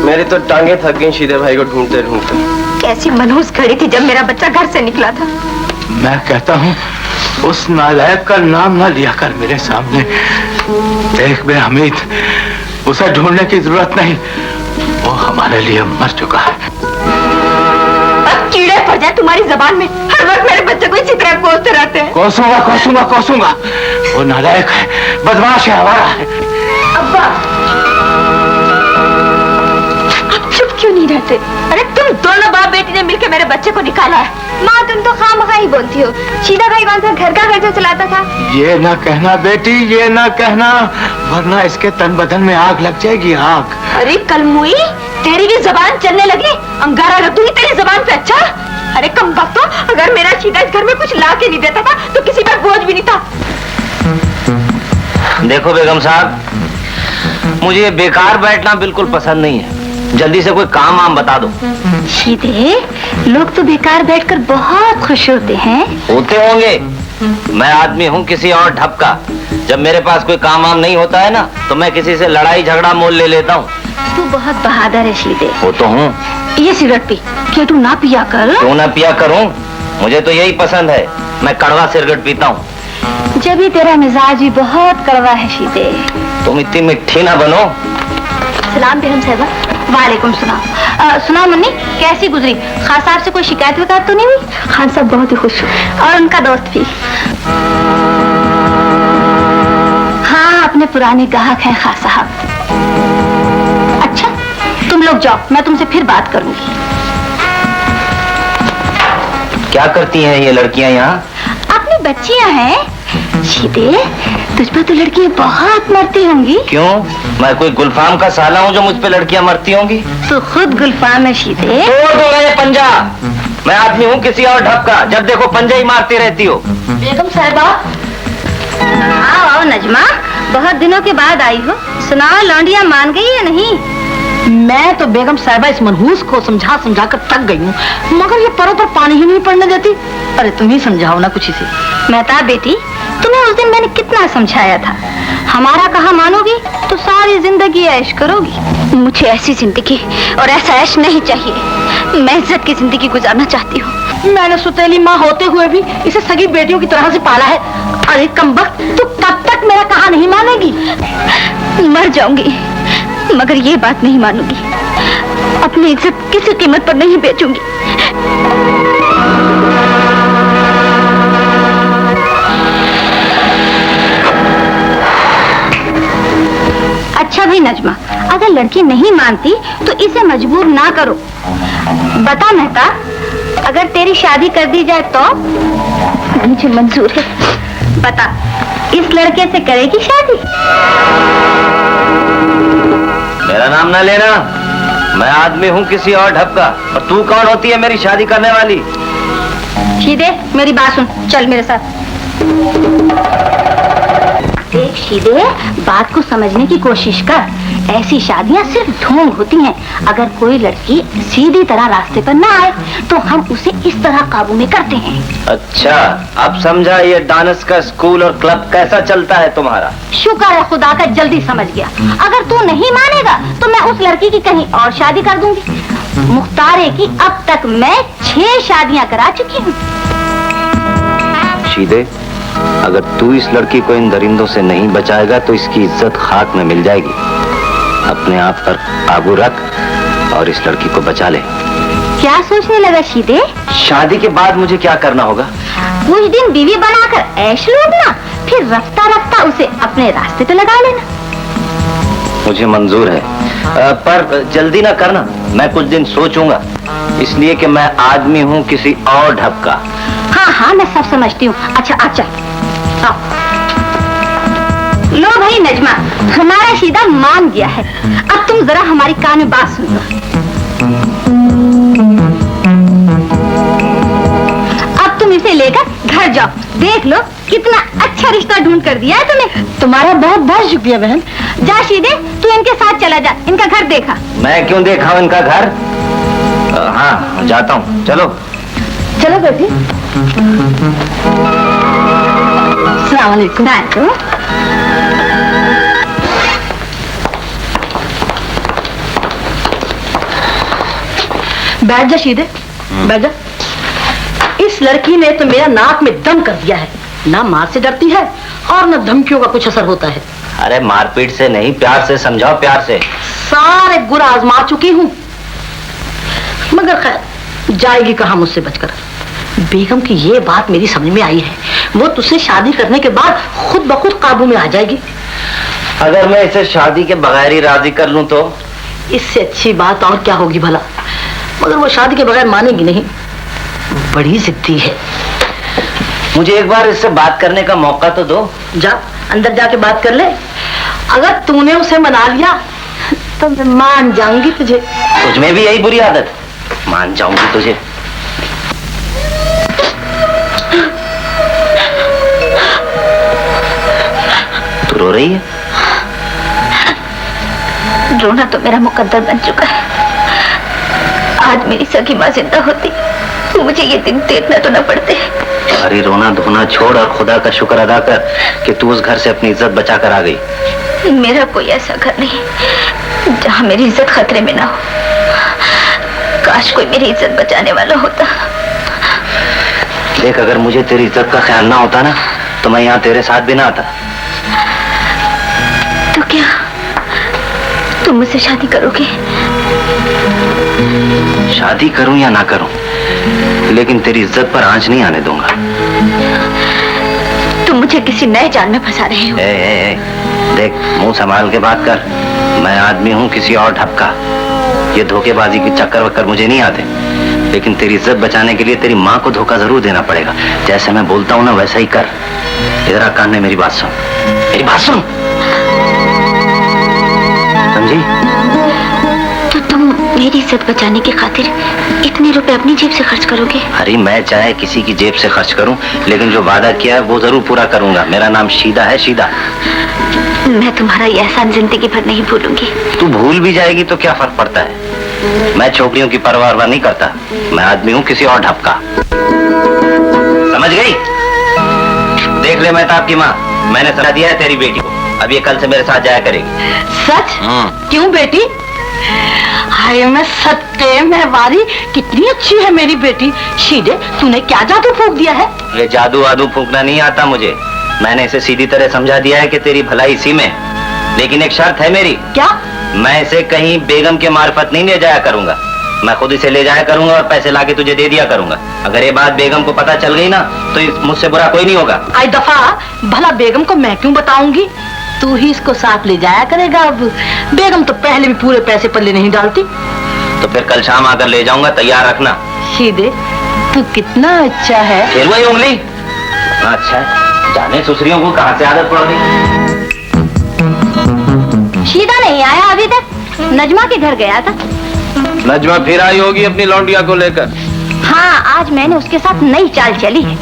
मेरी तो टांगे थक गई शीदे भाई को ढूंढते ढूंढते। कैसी मनहूस खड़ी थी जब मेरा बच्चा घर से निकला था। मैं कहता हूँ उस नालायक का नाम ना लिया कर मेरे सामने। देख बे हमीद, उसे ढूंढने की जरूरत नहीं, वो हमारे लिए मर चुका है। अब कीड़े पड़ जाए तुम्हारी जबान में, हर वक्त मेरे बच्चे को इसी तरह कोसते रहते हैं। कोसूंगा कोसूंगा कोसूंगा, वो नालायक है, बदमाश है, आवारा है। अब्बा, अब चुप क्यों नहीं थे। अरे तुम दोनों बाप बेटी ने मिलकर मेरे बच्चे को निकाला है। माँ तुम तो खामखा ही बोलती हो। शीदा भाई कौन सा घर का खर्चा चलाता था? ये ना कहना बेटी, ये ना कहना, वरना इसके तन बदन में आग लग जाएगी, आग। अरे कलमुई, तेरी भी जबान चलने लगी, अंगारा रख दूंगी तेरी जबान पे। अच्छा अरे कम वक्त, अगर मेरा शीदा इस घर में कुछ ला के नहीं देता था तो किसी पर बोझ भी नहीं था। देखो बेगम साहब, मुझे ये बेकार बैठना बिल्कुल पसंद नहीं है। जल्दी से कोई काम वाम बता दो। शीदे, लोग तो बेकार बैठकर बहुत खुश होते हैं। होते होंगे, मैं आदमी हूँ किसी और ढप का। जब मेरे पास कोई काम वाम नहीं होता है ना, तो मैं किसी से लड़ाई झगड़ा मोल ले लेता हूँ। तू बहुत बहादुर है शीदे। वो तो हूँ। ये सिगरेट पी, क्या तू ना पिया कर? क्यों ना पिया करूँ, मुझे तो यही पसंद है। मैं कड़वा सिगरेट पीता हूँ। जब भी तेरा मिजाज भी बहुत कड़वा है शीदे। तुम इतनी मिठी ना बनो। सलाम बेगम साहबा। वालेकुम सलाम। सुना मुन्नी, कैसी गुजरी? खान साहब से कोई शिकायत विकायत तो नहीं हुई? खान साहब बहुत ही खुश और उनका दोस्त भी। हाँ, अपने पुराने ग्राहक हैं खान साहब। अच्छा तुम लोग जाओ, मैं तुमसे फिर बात करूंगी। क्या करती हैं ये लड़कियां यहाँ? अपनी बच्चियां हैं। शीदे, तुझ पर तो लड़कियां बहुत मरती होंगी। क्यों, मैं कोई गुलफाम का साला हूँ जो मुझ पे लड़कियां मरती होंगी? तो खुद गुलफाम है शीदे। तोड़ दो मेरे पंजा। मैं आदमी हूँ किसी और ढप का, जब देखो पंजा ही मारती रहती हो। बेगम साहबा। आओ नजमा, बहुत दिनों के बाद आई हो। सुनाओ, लौंडिया मान गई है नहीं? मैं तो बेगम साहिबा इस मनहूस को समझा समझा कर थक गई हूँ, मगर ये परों पर पानी ही नहीं पड़ने देती। अरे तुम ही समझाओ ना कुछ इसे। मेहताब बेटी, तुम्हें उस दिन मैंने कितना समझाया था, हमारा कहा मानोगी तो सारी जिंदगी ऐश करोगी। मुझे ऐसी जिंदगी और ऐसा ऐश नहीं चाहिए। मैं इज्जत की जिंदगी गुजारना चाहती हूँ। मैंने सुतेली माँ होते हुए भी इसे सगी बेटियों की तरह से पाला है। अरे कमबख्त, तू कब तक मेरा कहा नहीं मानेगी? मर जाऊंगी मगर ये बात नहीं मानूंगी। अपनी इज्जत किसी कीमत पर नहीं बेचूंगी। अच्छा भाई नजमा, अगर लड़की नहीं मानती तो इसे मजबूर ना करो। बता मेहता, अगर तेरी शादी कर दी जाए तो? मुझे मंजूर है। बता, इस लड़के से करेगी शादी? मेरा नाम ना लेना, मैं आदमी हूँ किसी और ढप का। और तू कौन होती है मेरी शादी करने वाली? शीदे, मेरी बात सुन, चल मेरे साथ। देख शीदे, बात को समझने की कोशिश कर। ऐसी शादियां सिर्फ ढोंग होती हैं। अगर कोई लड़की सीधी तरह रास्ते पर ना आए तो हम उसे इस तरह काबू में करते हैं। अच्छा, अब समझा ये डांस का स्कूल और क्लब कैसा चलता है तुम्हारा। शुक्र है खुदा का, जल्दी समझ गया। अगर तू नहीं मानेगा तो मैं उस लड़की की कहीं और शादी कर दूंगी। मुख्तारे की अब तक मैं 6 शादियां करा चुकी हूँ। शीदे, अगर तू इस लड़की को इन दरिंदों से नहीं बचाएगा तो इसकी इज्जत खाक में मिल जाएगी। अपने आप पर काबू रख और इस लड़की को बचा ले। क्या सोचने लगा शीदे? शादी के बाद मुझे क्या करना होगा? कुछ दिन बीवी बनाकर ऐश लूटना, फिर रफ्ता रफ्ता उसे अपने रास्ते पे लगा लेना। मुझे मंजूर है, पर जल्दी ना करना। मैं कुछ दिन सोचूंगा, इसलिए कि मैं आदमी हूँ किसी और ढप का। हाँ हाँ, मैं सब समझती हूँ। अच्छा अच्छा, आओ। लो भाई नजमा, हमारा शीदा मान गया है। अब तुम जरा हमारी कान में बात सुन लो। अब तुम इसे लेकर घर जाओ। देख लो कितना अच्छा रिश्ता ढूंढ कर दिया है तुम्हें। तुम्हारा बहुत बहुत शुक्रिया बहन। जा शीदे, तू इनके साथ चला जा। इनका घर देखा? मैं क्यों देखा इनका घर? हाँ जाता हूँ, चलो चलो बेटी। अस्सलाम वालेकुम। बैठ जा शीदे, बैठ जा। इस लड़की ने तो मेरा नाक में दम कर दिया है। ना मार से डरती है और ना धमकियों का कुछ असर होता है। अरे मारपीट से नहीं, प्यार से समझाओ, प्यार से। सारे गुर आजमा चुकी हूँ, मगर खैर जाएगी कहाँ मुझसे बचकर। बेगम की ये बात मेरी समझ में आई है, वो तुझसे शादी करने के बाद खुद ब खुद काबू में आ जाएगी। अगर मैं इसे शादी के बगैर ही राजी कर लूं तो? इससे अच्छी बात और क्या होगी भला। मगर वो शादी के बगैर मानेगी नहीं, बड़ी जिद्दी है। मुझे एक बार इससे बात करने का मौका तो दो। जा अंदर जाके बात कर ले। अगर तूने उसे मना लिया तो मैं मान जाऊंगी तुझे। तुझमें भी यही बुरी आदत? मान जाऊंगी तुझे। तू रो रही है? रोना तो मेरा मुकद्दर बन चुका है। आज मेरी सगी माँ जिंदा होती तो मुझे ये दिन देखना तो न पड़ते। अरे रोना धोना छोड़ और खुदा का शुक्र अदा कर कि तू उस घर से अपनी इज्जत बचा कर आ गई। मेरा कोई ऐसा घर नहीं जहाँ मेरी इज्जत खतरे में ना हो। काश कोई मेरी इज्जत बचाने वाला होता। देख, अगर मुझे तेरी इज्जत का ख्याल ना होता ना तो मैं यहाँ तेरे साथ भी ना आता। तो क्या तुम मुझसे शादी करोगे? शादी करूं या ना करूं, लेकिन तेरी इज्जत पर आंच नहीं आने दूंगा। तुम मुझे किसी नए जाल में फंसा रहे हो। देख, मुंह संभाल के बात कर। मैं आदमी हूं किसी और ढप का। ये धोखेबाजी के चक्कर वक्कर मुझे नहीं आते, लेकिन तेरी इज्जत बचाने के लिए तेरी माँ को धोखा जरूर देना पड़ेगा। जैसे मैं बोलता हूँ ना वैसा ही कर। इधर आ, कान में मेरी बात सुन। मेरी बात सुन, समझी? तो तुम मेरी इज्जत बचाने की खातिर इतने रुपए अपनी जेब से खर्च करोगे? अरे मैं चाहे किसी की जेब से खर्च करूं, लेकिन जो वादा किया है वो जरूर पूरा करूंगा। मेरा नाम शीदा है, शीदा। मैं तुम्हारा ये एहसान जिंदगी भर नहीं भूलूंगी। तू भूल भी जाएगी तो क्या फर्क पड़ता है? मैं छोकरियों की परवाह नहीं करता। मैं आदमी हूँ किसी और ढप का। समझ गई? देख ले महताब की माँ, मैंने सलाह दिया है तेरी बेटी को। अब ये कल से मेरे साथ जाया करेगी। सच? क्यों बेटी? हाय मैं सत्य में वारी, कितनी अच्छी है मेरी बेटी। शीदे, तूने क्या जादू फूंक दिया है? ये जादू वादू फूंकना नहीं आता मुझे। मैंने इसे सीधी तरह समझा दिया है कि तेरी भलाई इसी में, लेकिन एक शर्त है मेरी। क्या? मैं इसे कहीं बेगम के मार्फत नहीं ले जाया करूंगा। मैं खुद इसे ले जाया करूंगा और पैसे लाके तुझे दे दिया करूंगा। अगर ये बात बेगम को पता चल गई ना तो मुझसे बुरा कोई नहीं होगा। आई दफा, भला बेगम को मैं क्यों बताऊंगी? तू ही इसको साथ ले जाया करेगा। अब बेगम तो पहले भी पूरे पैसे पल्ले नहीं डालती। तो फिर कल शाम आकर ले जाऊंगा, तैयार रखना। शीदे, तू कितना अच्छा है। फिर वही उंगली। अच्छा, जाने सुसरियों को कहाँ से आदत पड़ गई। शीदा नहीं आया अभी तक, नजमा के घर गया था। नजमा फिर आई होगी अपनी लौंडिया को लेकर। हाँ, आज मैंने उसके साथ नई चाल चली है।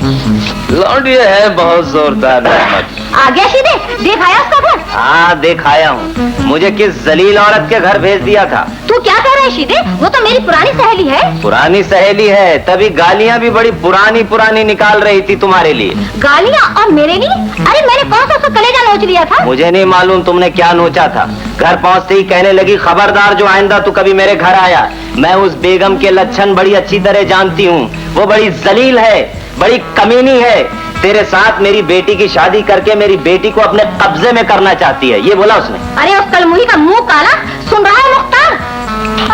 लौंडिया है बहुत जोरदार। आ गया शीदे, देख आया उसका घर? हाँ, देख आया हूँ। मुझे किस जलील औरत के घर भेज दिया था? तू क्या कह रहा है शीदे? वो तो मेरी पुरानी सहेली है। पुरानी सहेली है, तभी गालियाँ भी बड़ी पुरानी पुरानी निकाल रही थी तुम्हारे लिए। गालियाँ? और मेरे लिए? अरे मैंने कौन सा उसका कलेजा नोच लिया था? मुझे नहीं मालूम तुमने क्या नोचा था। घर पहुँचते ही कहने लगी, खबरदार जो आइंदा तू कभी मेरे घर आया। मैं उस बेगम के लक्षण बड़ी अच्छी तरह जानती हूँ। वो बड़ी जलील है, बड़ी कमीनी है। तेरे साथ मेरी बेटी की शादी करके मेरी बेटी को अपने कब्जे में करना चाहती है, ये बोला उसने। अरे उस कलमुही का मुंह काला, सुन रहा है मुख्तार?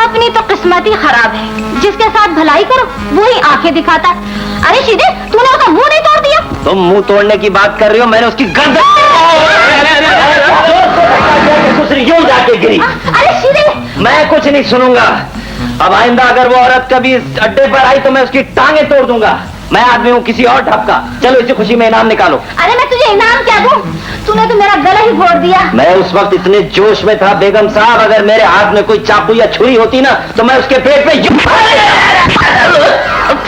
अपनी तो किस्मत ही खराब है। जिसके साथ भलाई करो वो ही आंखें दिखाता है। अरे शीदे, तूने उसका मुंह नहीं तोड़ दिया? तुम मुंह तोड़ने की बात कर रही हो, मैंने उसकी गर्दन यूं जाके गिरी। अरे शीदे, मैं कुछ नहीं सुनूंगा। अब आइंदा अगर वो औरत कभी इस अड्डे पर आई तो मैं उसकी टांगे तोड़ दूंगा। मैं आदमी हूँ किसी और ढप का। चलो इसी खुशी में इनाम निकालो। अरे मैं तुझे इनाम क्या दूं? तूने तो मेरा गला ही फोड़ दिया। मैं उस वक्त इतने जोश में था बेगम साहब, अगर मेरे हाथ में कोई चाकू या छुरी होती ना तो मैं उसके पेट पे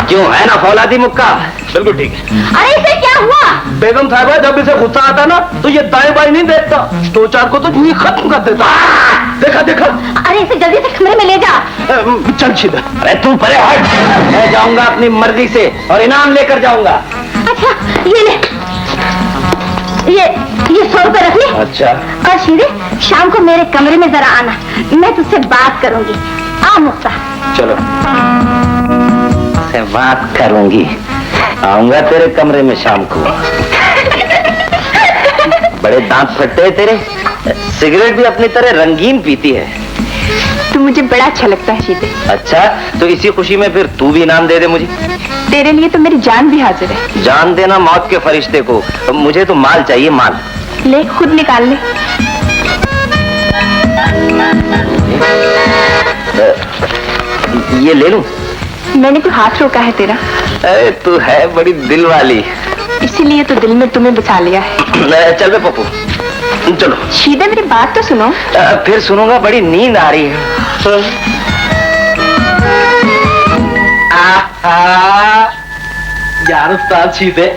क्यों है ना फौलादी मुक्का। बिल्कुल ठीक है। अरे इसे क्या हुआ? बेगम साहब जब इसे गुस्सा आता ना तो ये दाएं बाएं नहीं देखता, दो चार को तो यूं ही खत्म कर देता। देखा देखा। अरे इसे जल्दी से कमरे में ले जा। चल शीदा। अरे तू परे हट, मैं जाऊंगा अपनी मर्जी से और इनाम लेकर जाऊंगा। अच्छा ये ले, ये 100 रुपए रख ले। अच्छा। और शीदे, शाम को मेरे कमरे में जरा आना, मैं तुझसे बात करूंगी। आ मुक्ता। चलो, से बात करूंगी। आऊंगा तेरे कमरे में शाम को। बड़े दांत फटते हैं तेरे। सिगरेट भी अपनी तरह रंगीन पीती है। तू मुझे बड़ा अच्छा लगता है शीदे। अच्छा, तो इसी खुशी में फिर तू भी इनाम दे दे मुझे। तेरे लिए तो मेरी जान भी हाजिर है। जान देना मौत के फरिश्ते को। मुझे तो माल चाहिए, माल। ले, खुद निकाल ले। ये ले लूं? मैंने तो हाथ रोका है तेरा, अरे तू है बड़ी दिल वाली, इसीलिए तो दिल में तुम्हें बचा लिया है। चल बे पप्पू, चलो। शीदे मेरी बात तो सुनो। फिर सुनूंगा, बड़ी नींद आ रही है। यार उस्ताद शीदे,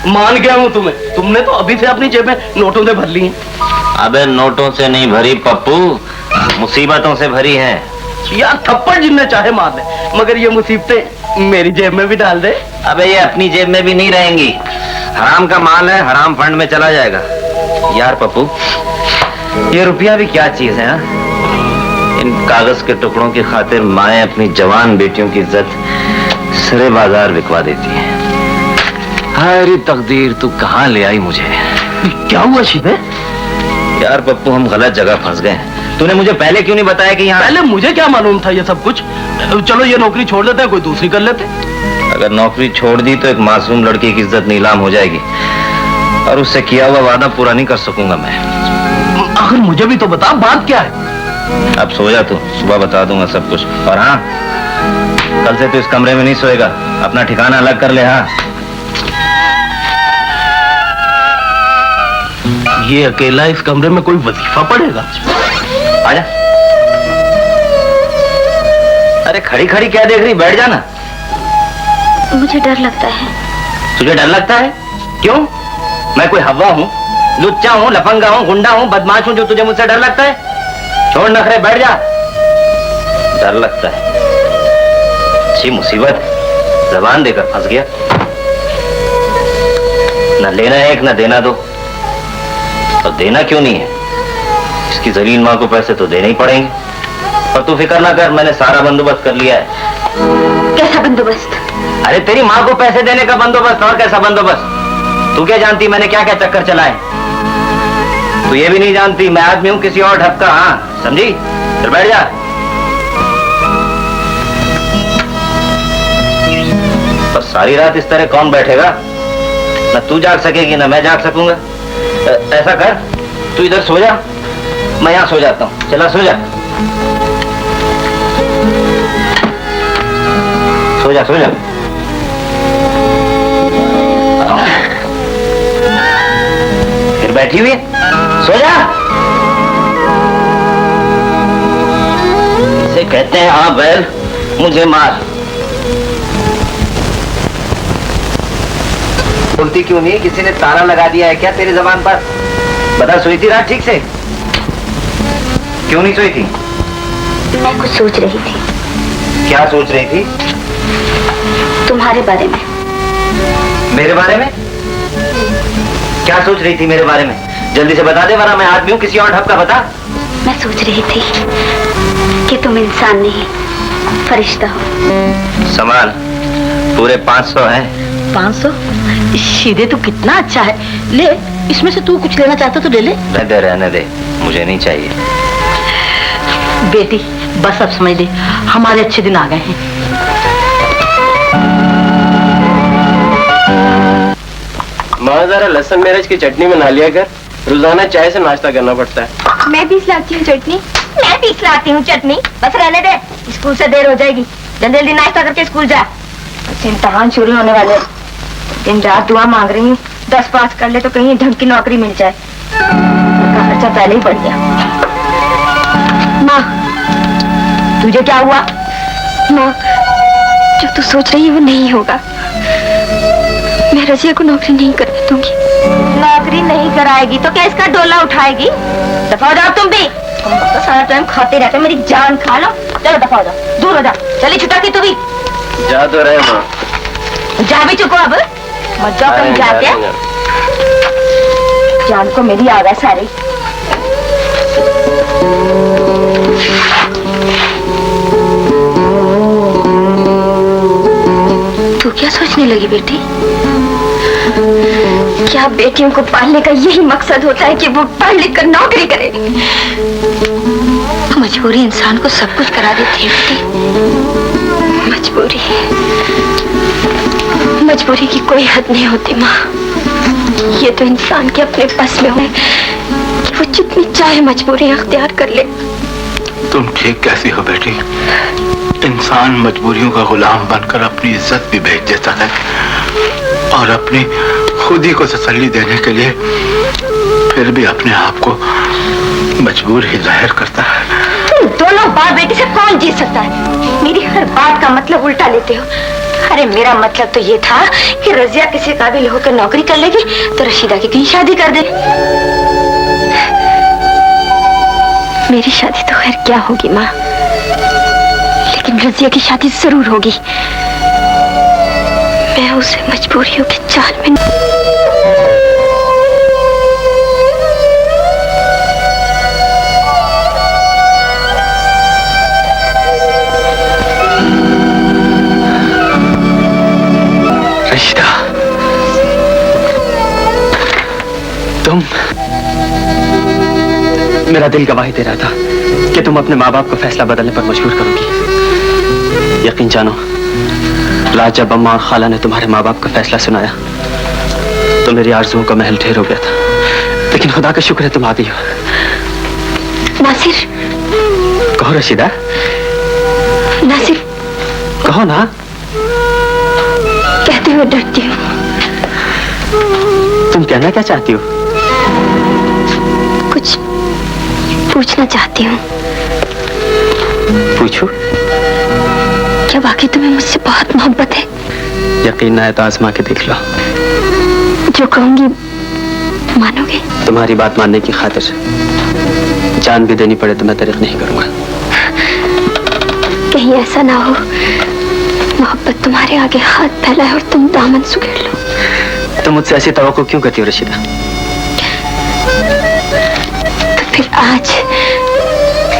मान गया हूँ तुम्हें, तुमने तो अभी से अपनी जेब में नोटों से भर ली हैं। अबे नोटों से नहीं भरी पप्पू, मुसीबतों से भरी है। यार थप्पड़ जिन्ने चाहे मार ले, मगर ये मुसीबतें मेरी जेब में भी डाल दे। अबे ये अपनी जेब में भी नहीं रहेंगी, हराम का माल है, हराम फंड में चला जाएगा। यार पप्पू, ये रुपया भी क्या चीज है हा? इन कागज के टुकड़ों की खातिर माएं अपनी जवान बेटियों की इज्जत सरे बाजार बिकवा देती है। हाय तकदीर, तू कहाँ ले आई मुझे? क्या हुआ शीदे? यार पप्पू, हम गलत जगह फंस गए। तूने मुझे पहले क्यों नहीं बताया कि यहाँ? पहले मुझे क्या मालूम था ये सब कुछ। चलो ये नौकरी छोड़ देते हैं, कोई दूसरी कर लेते। अगर नौकरी छोड़ दी तो एक मासूम लड़की की इज्जत नीलाम हो जाएगी और उससे किया हुआ वादा पूरा नहीं कर सकूंगा मैं। आखिर मुझे भी तो बता, बात क्या है? अब सो जा तू, सुबह बता दूंगा सब कुछ। और हाँ, कल से तू इस कमरे में नहीं सोएगा, अपना ठिकाना अलग कर ले। हाँ, ये अकेला इस कमरे में कोई वजीफा पड़ेगा? आजा। अरे खड़ी खड़ी क्या देख रही, बैठ जाना। मुझे डर लगता है। तुझे डर लगता है? क्यों? मैं कोई हवा हूँ, लुच्चा हूँ, लफंगा हूँ, गुंडा हूँ, बदमाश हूँ जो तुझे मुझसे डर लगता है? छोड़ नखरे, बैठ जा। डर लगता है? अच्छी मुसीबत, जबान देकर फंस गया। न लेना एक न देना दो, और देना क्यों नहीं है? इसकी जलील माँ को पैसे तो देने ही पड़ेंगे। और तू फिक्र ना कर, मैंने सारा बंदोबस्त कर लिया है। कैसा बंदोबस्त? अरे तेरी माँ को पैसे देने का बंदोबस्त। और कैसा बंदोबस्त? तू क्या जानती मैंने क्या क्या चक्कर चलाए? तू ये भी नहीं जानती मैं आदमी हूँ किसी और ढप का। हाँ समझी? फिर बैठ जा। पर सारी रात इस तरह कौन बैठेगा? न तू जाग सकेगी न मैं जाग सकूंगा। ऐसा कर, तू इधर सो जा, मैं यहाँ सो जाता हूँ। चला सो जा, सो जा, सो जा। फिर बैठी हुई है, सो जा। इसे कहते हैं हाँ बैल मुझे मार। बोलती क्यों नहीं? किसी ने ताला लगा दिया है क्या तेरी जबान पर? बता, सोई थी रात ठीक से? क्यों नहीं सोई थी? मैं कुछ सोच रही थी। क्या सोच रही थी? तुम्हारे बारे में। मेरे बारे में? क्या सोच रही थी मेरे बारे में? जल्दी से बता दे, वरना मैं आदमी हूँ किसी और ढप का। बता। मैं सोच रही थी कि तुम इंसान नहीं फरिश्ता हो। सामान पूरे 500 हैं। 500? सीधे तो कितना अच्छा है, ले, इसमें से तू कुछ लेना चाहता तो ले ले। रहने दे, मुझे नहीं चाहिए। बेटी बस अब समझ ले, हमारे अच्छे दिन आ गए हैं। माँ जरा लहसुन मिर्च की चटनी बना लिया कर, रोजाना चाय से नाश्ता करना पड़ता है। मैं भी लाती हूँ चटनी। मैं भी लाती हूँ चटनी। बस रहने दे, स्कूल से देर हो जाएगी। जल्दी जल्दी नाश्ता करके स्कूल जा। इम्तहान शुरू होने वाले, दिन रात दुआ मांग रही हूँ 10 पास कर ले तो कहीं ढंग की नौकरी मिल जाए। खर्चा पहले ही बढ़ गया। माँ, तुझे क्या हुआ? माँ, जो तू सोच रही है वो नहीं होगा। मैं रजिया को नौकरी नहीं करने दूंगी। नौकरी नहीं कराएगी तो क्या इसका डोला उठाएगी? दफा हो जाओ तुम भी। तुम तो सारा टाइम खाते रहते हो, मेरी जान खा लो। चलो दफा हो जाओ, दूर हो जाओ। चली छुटा की तू भी जा तो रहे माँ। जा भी चुको अब, मत जाओ कहीं जाके। जान को मेरी आ गया सारी। तू क्या सोचने लगी बेटी? क्या बेटियों को पालने का यही मकसद होता है कि वो पढ़ लिख कर नौकरी करे? मजबूरी इंसान को सब कुछ करा देती है बेटी। मजबूरी की कोई हद नहीं होती माँ। ये तो इंसान के अपने बस में है कि वो जितनी चाहे मजबूरी अख्तियार कर ले। तुम ठीक कैसी हो बेटी? इंसान मजबूरियों का गुलाम बनकर अपनी इज्जत भी बेच देता है और अपनी खुद ही को तसल्ली देने के लिए फिर भी अपने आप को मजबूर ही जाहिर करता है। तुम दोनों बाप बेटी से कौन जीत सकता है? मेरी हर बात का मतलब उल्टा लेते हो। अरे मेरा मतलब तो ये था कि रजिया किसी काबिल होकर नौकरी कर लेगी तो रशीदा की कहीं शादी कर दे। मेरी शादी तो खैर क्या होगी माँ, लेकिन रजिया की शादी जरूर होगी। मैं उसे मजबूरियों के जाल में रशीदा, तुम, मेरा दिल गवाही दे रहा था कि तुम अपने माँ बाप को फैसला बदलने पर मजबूर करोगी। यकीन जानो, आज जब अम्मा और खाला ने तुम्हारे माँ बाप का फैसला सुनाया तो मेरी आरज़ुओं का महल ढेर हो गया था, लेकिन खुदा का शुक्र है तुम आ गई हो। नासिर, कहो रशीदा, नासिर कहो ना। कहते हुए डरती हूँ। तुम कहना क्या चाहती हो? कुछ पूछना चाहती हूँ। पूछो। क्या वाकई तुम्हें मुझसे बहुत मोहब्बत है? यकीन ना है तो आजमा के देख लो। जो कहूंगी मानोगे? तुम्हारी बात मानने की खातिर जान भी देनी पड़े तो मैं तारीफ नहीं करूंगा। कहीं ऐसा ना हो मोहब्बत तुम्हारे आगे हाथ फैलाए और तुम दामन सुखेड़ लो। तुम मुझसे ऐसी तवक्को क्यों करती हो रशीदा? तो फिर आज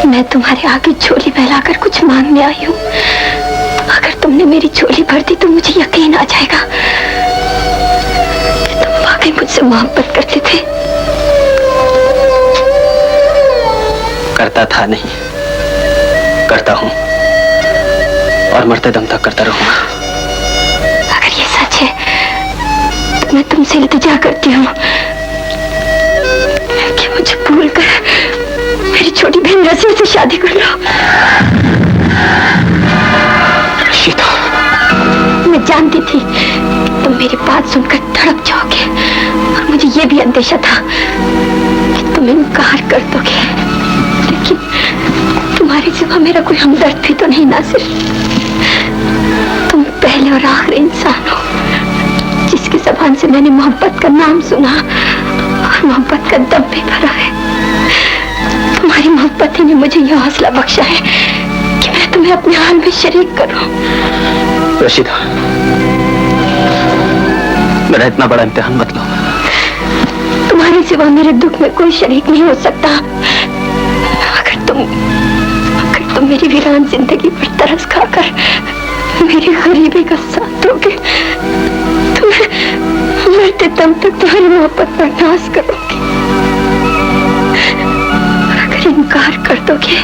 मैं तुम्हारे आगे झोली फैलाकर कुछ मांगने आई हूँ। अगर तुमने मेरी झोली भर दी तो मुझे यकीन आ जाएगा कि तुम वाकई मुझसे मोहब्बत करते थे। करता था नहीं, करता हूँ और मरते दम तक करता रहूंगा। अगर ये सच है तो मैं तुमसे इल्तिजा करती हूँ कि मुझे भूल कर मेरी छोटी बहन रसिया से शादी कर लो। रशीदा, मैं जानती थी तुम मेरी बात सुनकर तड़प जाओगे और मुझे ये भी अंदेशा था कि तुम इनकार कर दोगे, लेकिन तुम्हारे सिवा मेरा कोई हमदर्द भी तो नहीं नासिर। तुम पहले और आखिरी इंसान हो जिसकी ज़बान से मैंने मोहब्बत का नाम सुना और मोहब्बत का दम भी भरा है। तुम्हारी मोहब्बत ही ने मुझे यह हौसला बख्शा है कि मैं तुम्हें अपने हाल में शरीक करूं। रशीदा, मेरा इतना बड़ा इम्तिहान मत लो। तुम्हारे सिवा मेरे दुख में कोई शरीक नहीं हो सकता। अगर तुम मेरी वीरान जिंदगी पर तरस खाकर मेरी गरीबी का साथ दोगे तो मैं मरते दम तक तुम्हारी मोहब्बत पर नाज करूंगी। और अगर इनकार कर दोगे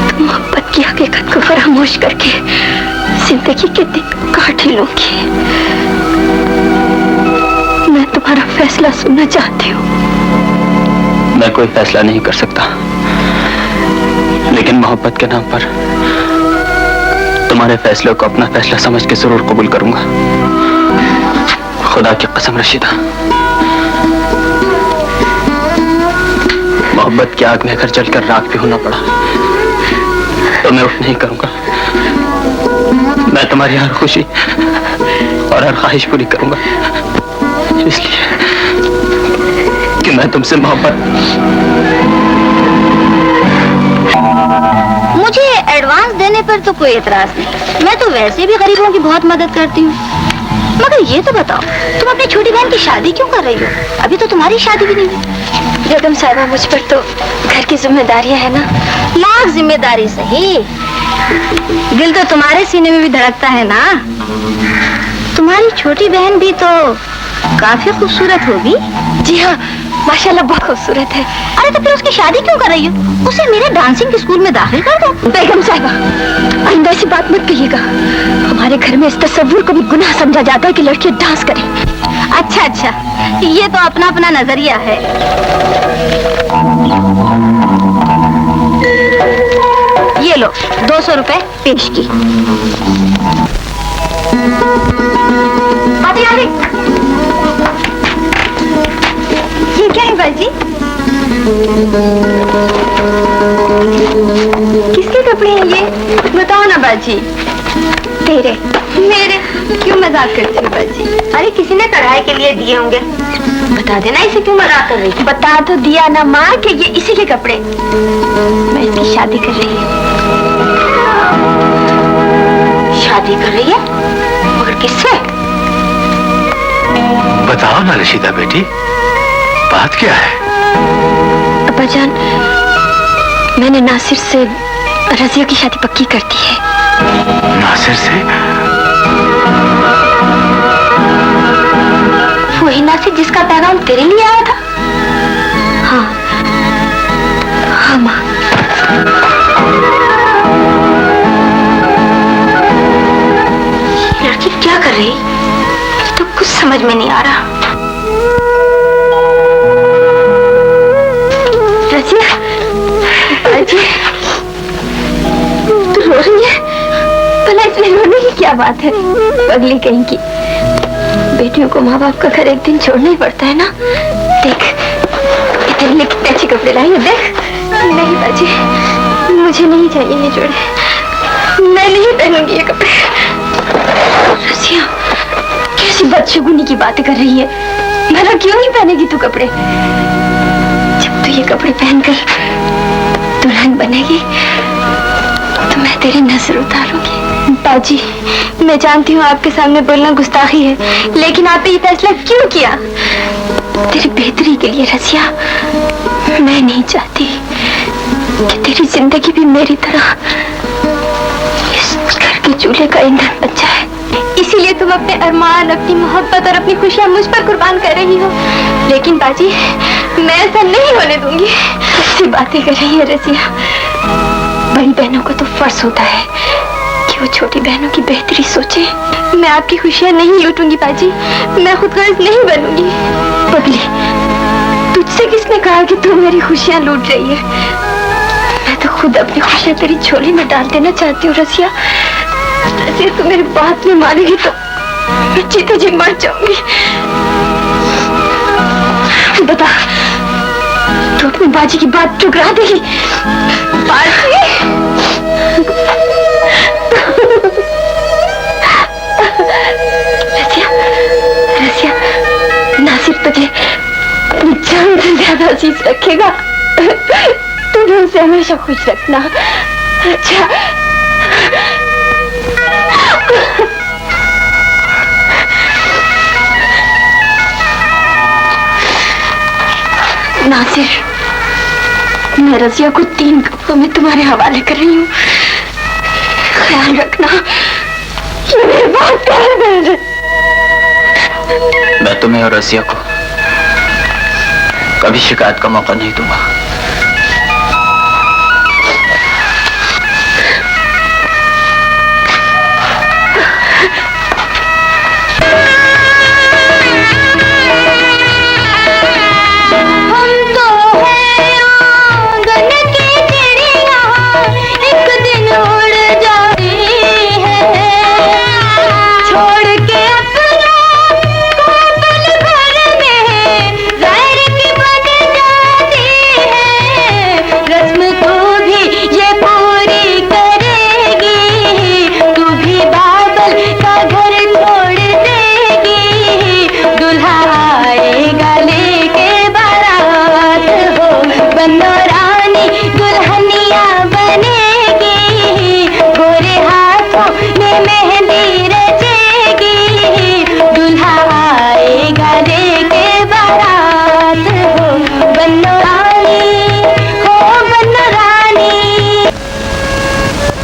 तो मोहब्बत की हकीकत को फरामोश करके जिंदगी के दिन काट ही लूंगी। मैं तुम्हारा फैसला सुनना चाहती हूँ। मैं कोई फैसला नहीं कर सकता, लेकिन मोहब्बत के नाम पर तुम्हारे फैसले को अपना फैसला समझ के जरूर कबूल करूंगा। खुदा की कसम रशीदा, मोहब्बत की आग में अगर जलकर राख भी होना पड़ा तो मैं उठ नहीं करूंगा। मैं तुम्हारी हर खुशी और हर ख्वाहिश पूरी करूंगा, इसलिए कि मैं तुमसे मोहब्बत। मुझे एडवांस देने पर तो कोई एतराज नहीं, मैं तो वैसे भी गरीबों की बहुत मदद करती हूँ। मगर ये तो बताओ, तुम अपनी छोटी बहन की शादी क्यों कर रही हो? अभी तो तुम्हारी शादी भी नहीं हुई। बेगम साहिबा, मुझ पर तो घर की जिम्मेदारियां है ना। लाख जिम्मेदारी सही, दिल तो तुम्हारे सीने में भी धड़कता है ना। तुम्हारी छोटी बहन भी तो काफी खूबसूरत होगी। जी हाँ, माशाल्लाह बहुत खूबसूरत है। अरे तो फिर उसकी शादी क्यों कर रही हो? उसे मेरे डांसिंग के स्कूल में दाखिल कर दो। बेगम साहिबा, आइंदा ऐसी बात मत कहिएगा। हमारे घर में इस तस्वुर को भी गुनाह समझा जाता है कि लड़कियां डांस करें। अच्छा अच्छा, ये तो अपना अपना नजरिया है। ये लो 200 रुपए पेश की। आते आते। ये क्या है बाजी? किसके कपड़े हैं ये? बताओ ना बाजी। तेरे? मेरे? क्यों मजाक करती हो बाजी? अरे किसी ने कढ़ाई के लिए दिए होंगे। बता देना इसे क्यों मजाक कर रही है? बता तो दिया ना माँ कि ये इसी के कपड़े। मैं इसकी शादी कर रही हूँ। शादी कर रही है? और किससे? बताओ ना रशीदा बेटी, बात क्या है? अब्बा जान, मैंने नासिर से रजिया की शादी पक्की कर दी है। नासिर से? वही नासिर जिसका पैगाम तेरे लिए आया था? हाँ हाँ माँ। लड़की क्या कर रही? तो कुछ समझ में नहीं आ रहा। रजिया, रजिया, तू रो रही है? भला इसमें रोने की क्या बात है? पगली कहीं की। बेटियों को माँ बाप का घर एक दिन छोड़ना ही पड़ता है ना। देख तेरे लिए कितने अच्छे कपड़े लाई है, देख। नहीं बाजी, मुझे नहीं चाहिए ये जोड़े। मैं नहीं पहनूंगी ये कपड़े। रसिया, कैसी बदशगुनी की बातें कर रही है? भला क्यों नहीं पहनेगी तू कपड़े? जब तू ये कपड़े पहनकर दुल्हन बनेगी तो मैं तेरी नजर उतारूंगी। बाजी, मैं जानती हूँ आपके सामने बोलना गुस्ताखी है, लेकिन आपने ये फैसला क्यों किया? तेरी बेहतरी के लिए रसिया। मैं नहीं चाहती कि तेरी जिंदगी भी मेरी तरह इस घर के चूल्हे का ईंधन बन जाए। इसीलिए तुम अपने अरमान, अपनी मोहब्बत और अपनी खुशियाँ मुझ पर कुर्बान कर रही हो। लेकिन बाजी, मैं ऐसा नहीं होने दूंगी। ऐसी बातें कर रही है रसिया। बड़ी बहनों को तो फर्ज होता है कि वो छोटी बहनों की बेहतरी सोचे। मैं आपकी खुशियाँ नहीं लूटूंगी बाजी। मैं खुदगर्ज नहीं बनूंगी। पगली, तुझसे किसने कहा कि तू मेरी खुशियाँ लूट रही है? मैं तो खुद अपनी खुशियाँ तेरी झोली में डाल देना चाहती हूँ रसिया। रसिया, तू मेरी बात नहीं मानेगी तो मैं जीते जी मर जाऊंगी। बता, तू अपनी बाजी की बात ठुकरा देगी? बाजी, रसिया, रसिया, नासिर तुझे अपनी जान से ज्यादा अजीज रखेगा। तुझे उसे हमेशा खुश रखना। अच्छा? नासिर, मैं रजिया को 3 कपड़ों में तुम्हारे हवाले कर रही हूँ। ख्याल रखना। ये मेरी बात है। मैं तुम्हें और रजिया को कभी शिकायत का मौका नहीं दूंगा।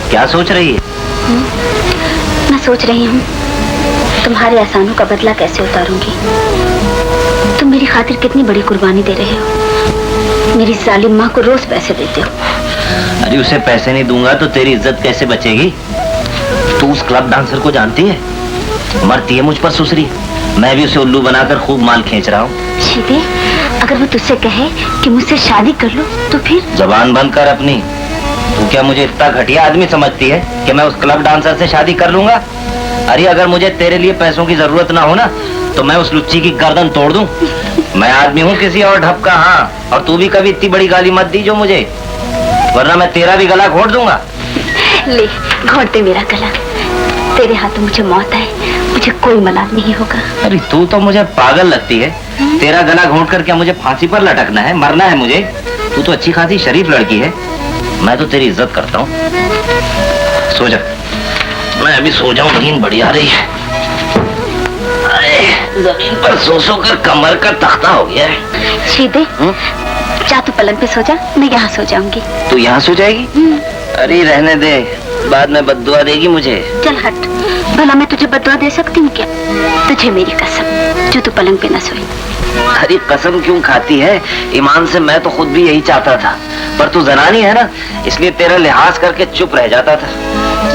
क्या सोच रही है? मैं सोच रही हूँ तुम्हारे एहसानों का बदला कैसे उतारूंगी। तुम मेरी खातिर कितनी बड़ी कुर्बानी दे रहे हो। मेरी जालिम माँ को रोज पैसे देते हो। अरे उसे पैसे नहीं दूंगा तो तेरी इज्जत कैसे बचेगी? तू उस क्लब डांसर को जानती है? मरती है मुझ पर सुसरी। मैं भी उसे उल्लू बनाकर खूब माल खींच रहा हूँ। शीदे, अगर वो तुझसे कहे कि मुझसे शादी कर लो तो फिर? जबान बंद कर अपनी। तू क्या मुझे इतना घटिया आदमी समझती है कि मैं उस क्लब डांसर से शादी कर लूंगा? अरे अगर मुझे तेरे लिए पैसों की जरूरत ना हो ना, तो मैं उस लुच्ची की गर्दन तोड़ दूं। मैं आदमी हूँ किसी और ढप का। हाँ, और तू भी कभी इतनी बड़ी गाली मत दी जो मुझे, वरना मैं तेरा भी गला घोट दूंगा। ले घोट दे मेरा गला, तेरे हाथों मुझे मौत है, मुझे कोई मलाल नहीं होगा। अरे तू तो मुझे पागल लगती है। तेरा गला घोंट कर क्या मुझे फांसी पर लटकना है, मरना है मुझे? तू तो अच्छी खासी शरीफ लड़की है, मैं तो तेरी इज्जत करता हूँ। सो जा, मैं अभी सो जाऊं, नींद बड़ी आ रही है। अरे जमीन पर सो सो कर कमर का तख्ता हो गया है। सीधे जा, तू पलंग पे सो जा, मैं यहाँ सो जाऊंगी। तू यहाँ सो जाएगी? अरे रहने दे, बाद में बद्दुआ देगी मुझे। चल हट, भला मैं तुझे बद्दुआ दे सकती हूँ क्या? तुझे मेरी कसम, जो तू पलंग पे न सोई। अरे कसम क्यों खाती है? ईमान से मैं तो खुद भी यही चाहता था, पर तू जनानी है ना, इसलिए तेरा लिहाज करके चुप रह जाता था।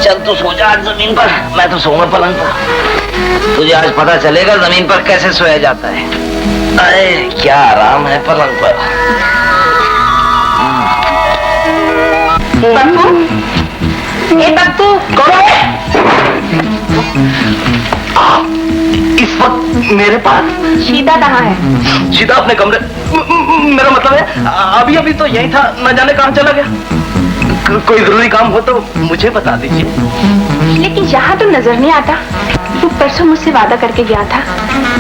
चल तू सो जा आज जमीन पर, मैं तो सोऊंगा पलंग पर। तुझे आज पता चलेगा जमीन पर कैसे सोया जाता है। अरे क्या आराम है पलंग पर। पप्पू, ए पप्पू, कौन है? इस वक्त मेरे पास शीदा कहाँ है? शीदा अपने कमरे, मेरा मतलब है अभी अभी तो यही था, न जाने कहाँ चला गया। कोई जरूरी काम हो तो मुझे बता दीजिए। लेकिन यहाँ तो नजर नहीं आता। वो परसों मुझसे वादा करके गया था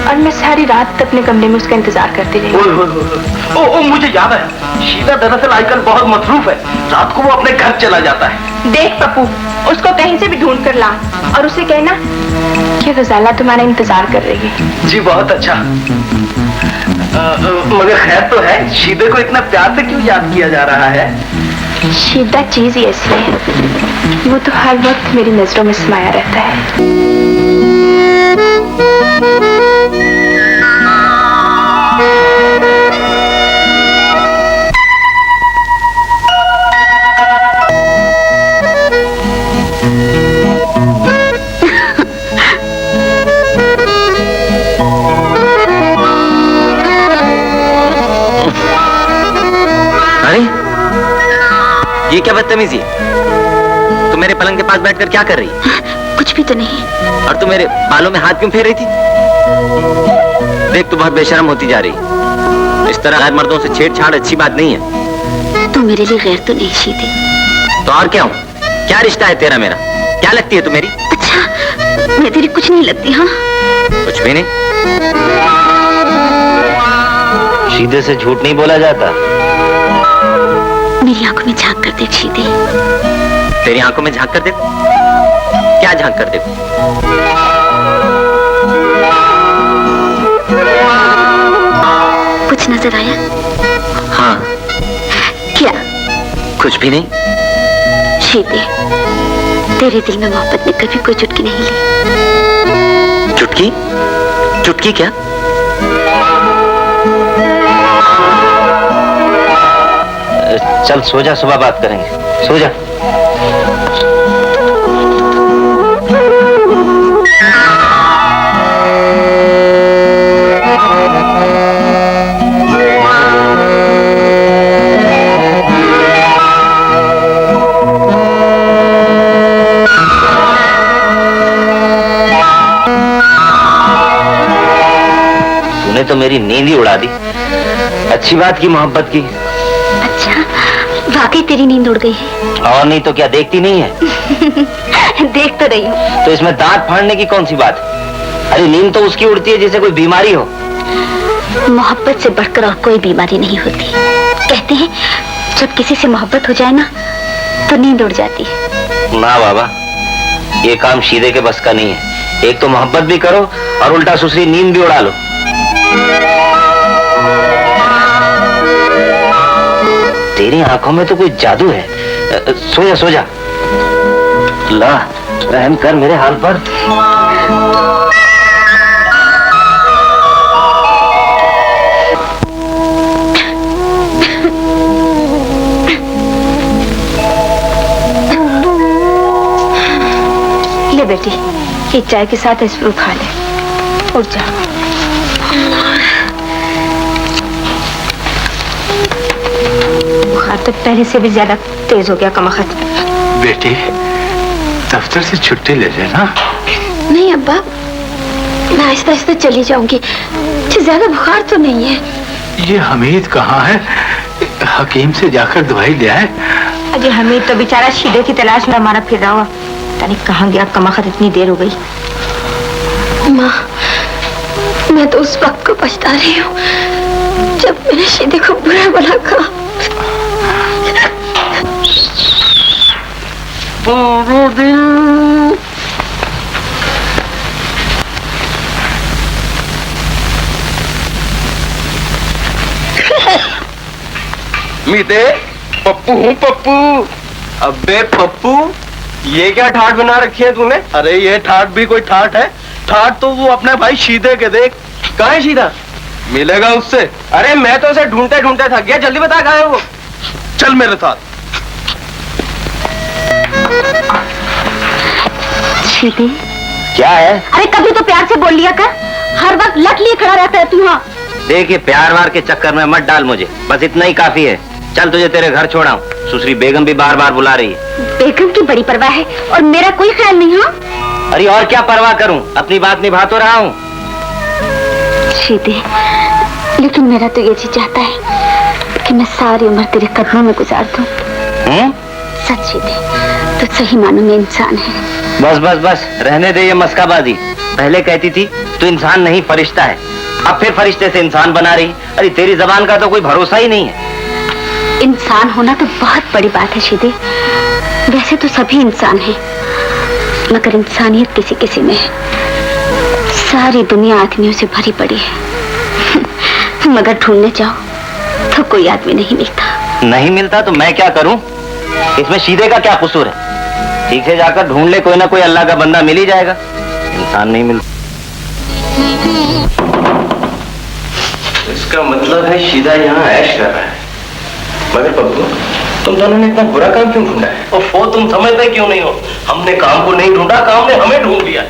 और मैं सारी रात अपने कमरे में उसका इंतजार करती रही। ओ मुझे याद है, शीदा दरअसल आजकल बहुत मसरूफ है, रात को वो अपने घर चला जाता है। देख पप्पू, उसको कहीं से भी ढूंढ कर ला और उसे कहना कि गजाला तुम्हारा इंतजार कर रही है। जी बहुत अच्छा। मगर खैर तो है, शीदे को इतना प्यार से क्यों याद किया जा रहा है? शीदा चीज ही ऐसी है, वो तो हर वक्त मेरी नजरों में समाया रहता है। ये क्या बदतमीजी? तू मेरे पलंग के पास बैठकर क्या कर रही? कुछ भी तो नहीं। और तू मेरे बालों में हाथ क्यों फेर रही थी? देख तू बहुत बेशर्म होती जा रही। इस तरह गैर मर्दों से छेड़छाड़ अच्छी बात नहीं है। तू मेरे लिए गैर तो नहीं शीदे। तो और क्या हूँ? क्या रिश्ता है तेरा मेरा? क्या लगती है तू मेरी? अच्छा, मैं तेरी कुछ नहीं लगती। हाँ कुछ भी नहीं। सीधे से झूठ नहीं बोला जाता। मेरी आंखों में झांक कर देख शीदे। तेरी आंखों में झांक कर देख? क्या झांक कर देख? कुछ नजर आया? हाँ। क्या? कुछ भी नहीं। शीदे, तेरे दिल में मोहब्बत ने कभी कोई चुटकी नहीं ली। चुटकी? चुटकी क्या? चल सो जा, सुबह बात करेंगे। सो जा। तूने तो मेरी नींद ही उड़ा दी। अच्छी बात की मोहब्बत की। वाकई तेरी नींद उड़ गई है। और नहीं तो क्या, देखती नहीं है? देख तो रही हूँ। तो इसमें दांत फाड़ने की कौन सी बात? अरे नींद तो उसकी उड़ती है जिसे कोई बीमारी हो। मोहब्बत से बढ़कर और कोई बीमारी नहीं होती। कहते हैं जब किसी से मोहब्बत हो जाए ना तो नींद उड़ जाती है। ना बाबा, ये काम शीदे के बस का नहीं है। एक तो मोहब्बत भी करो और उल्टा सुसरी नींद भी उड़ा लो। तेरी आंखों में तो कोई जादू है। सो जा, सो जा। अल्लाह रहम कर मेरे हाल पर। ले बेटी, ये चाय के साथ इसको खा ले। उठ जा। बुखार तो पहले से भी ज्यादा तेज हो गया कमाखत। बेटी दफ्तर से छुट्टी ले लेना। नहीं अब्बा, मैं आहिस्ता आहिस्ता चली जाऊंगी। मुझे ज्यादा बुखार तो नहीं है। ये हमीद कहाँ है? हकीम से जाकर दवाई ले आए। अजय हमीद तो बेचारा शीदे की तलाश में हमारा फिर रहा हुआ, पता नहीं कहाँ गया कमाखत, इतनी देर हो गई। माँ, मैं तो उस वक्त को पछता रही हूँ जब मैंने शीदे को बुरा भला कहा। मीते, पप्पू हूँ पप्पू। अबे पप्पू, ये क्या ठाट बना रखी है तूने? अरे ये ठाट भी कोई ठाट है? ठाट तो वो अपने भाई शीदे के देख। कहाँ है शीदा? मिलेगा उससे। अरे मैं तो उसे ढूंढते ढूंढते थक गया, जल्दी बता कहाँ है वो। चल मेरे साथ। शीदे, क्या है? अरे कभी तो प्यार से बोल लिया कर, हर वक्त लट लिए खड़ा रहता है तू। हाँ देखिए, प्यार वार के चक्कर में मत डाल मुझे, बस इतना ही काफी है। चल तुझे तेरे घर छोड़ाऊं। सुश्री बेगम भी बार बार बुला रही है। बेगम की बड़ी परवाह है और मेरा कोई ख्याल नहीं। हाँ अरे और क्या परवाह करूं, अपनी बात निभा तो रहा हूं। शीदे, लेकिन मेरा तो ये जी चाहता है कि मैं सारी उम्र तेरे कदमों में गुजार दूं। सच शीदे, तो सही मानों में इंसान है। बस बस बस, रहने दे ये मस्काबाजी। पहले कहती थी तू इंसान नहीं फरिश्ता है, अब फिर फरिश्ते से इंसान बना रही। अरे तेरी जबान का तो कोई भरोसा ही नहीं है। इंसान होना तो बहुत बड़ी बात है शीदे। वैसे तो सभी इंसान हैं, मगर इंसानियत किसी किसी में है। सारी दुनिया आदमियों से भरी पड़ी है, मगर ढूंढने जाओ तो कोई आदमी नहीं मिलता। नहीं मिलता तो मैं क्या करूं? इसमें शीदे का क्या कसूर है? ठीक है, जाकर ढूंढ ले, कोई ना कोई अल्लाह का बंदा मिल ही जाएगा। इंसान नहीं मिलता। इसका मतलब है शीदा यहाँ ऐश कर रहा है। मगर पप्पू, तुम दोनों ने इतना बुरा काम क्यों ढूंढा है? और वो तुम समझते क्यों नहीं हो? हमने काम को नहीं ढूंढा, काम ने हमें ढूंढ लिया।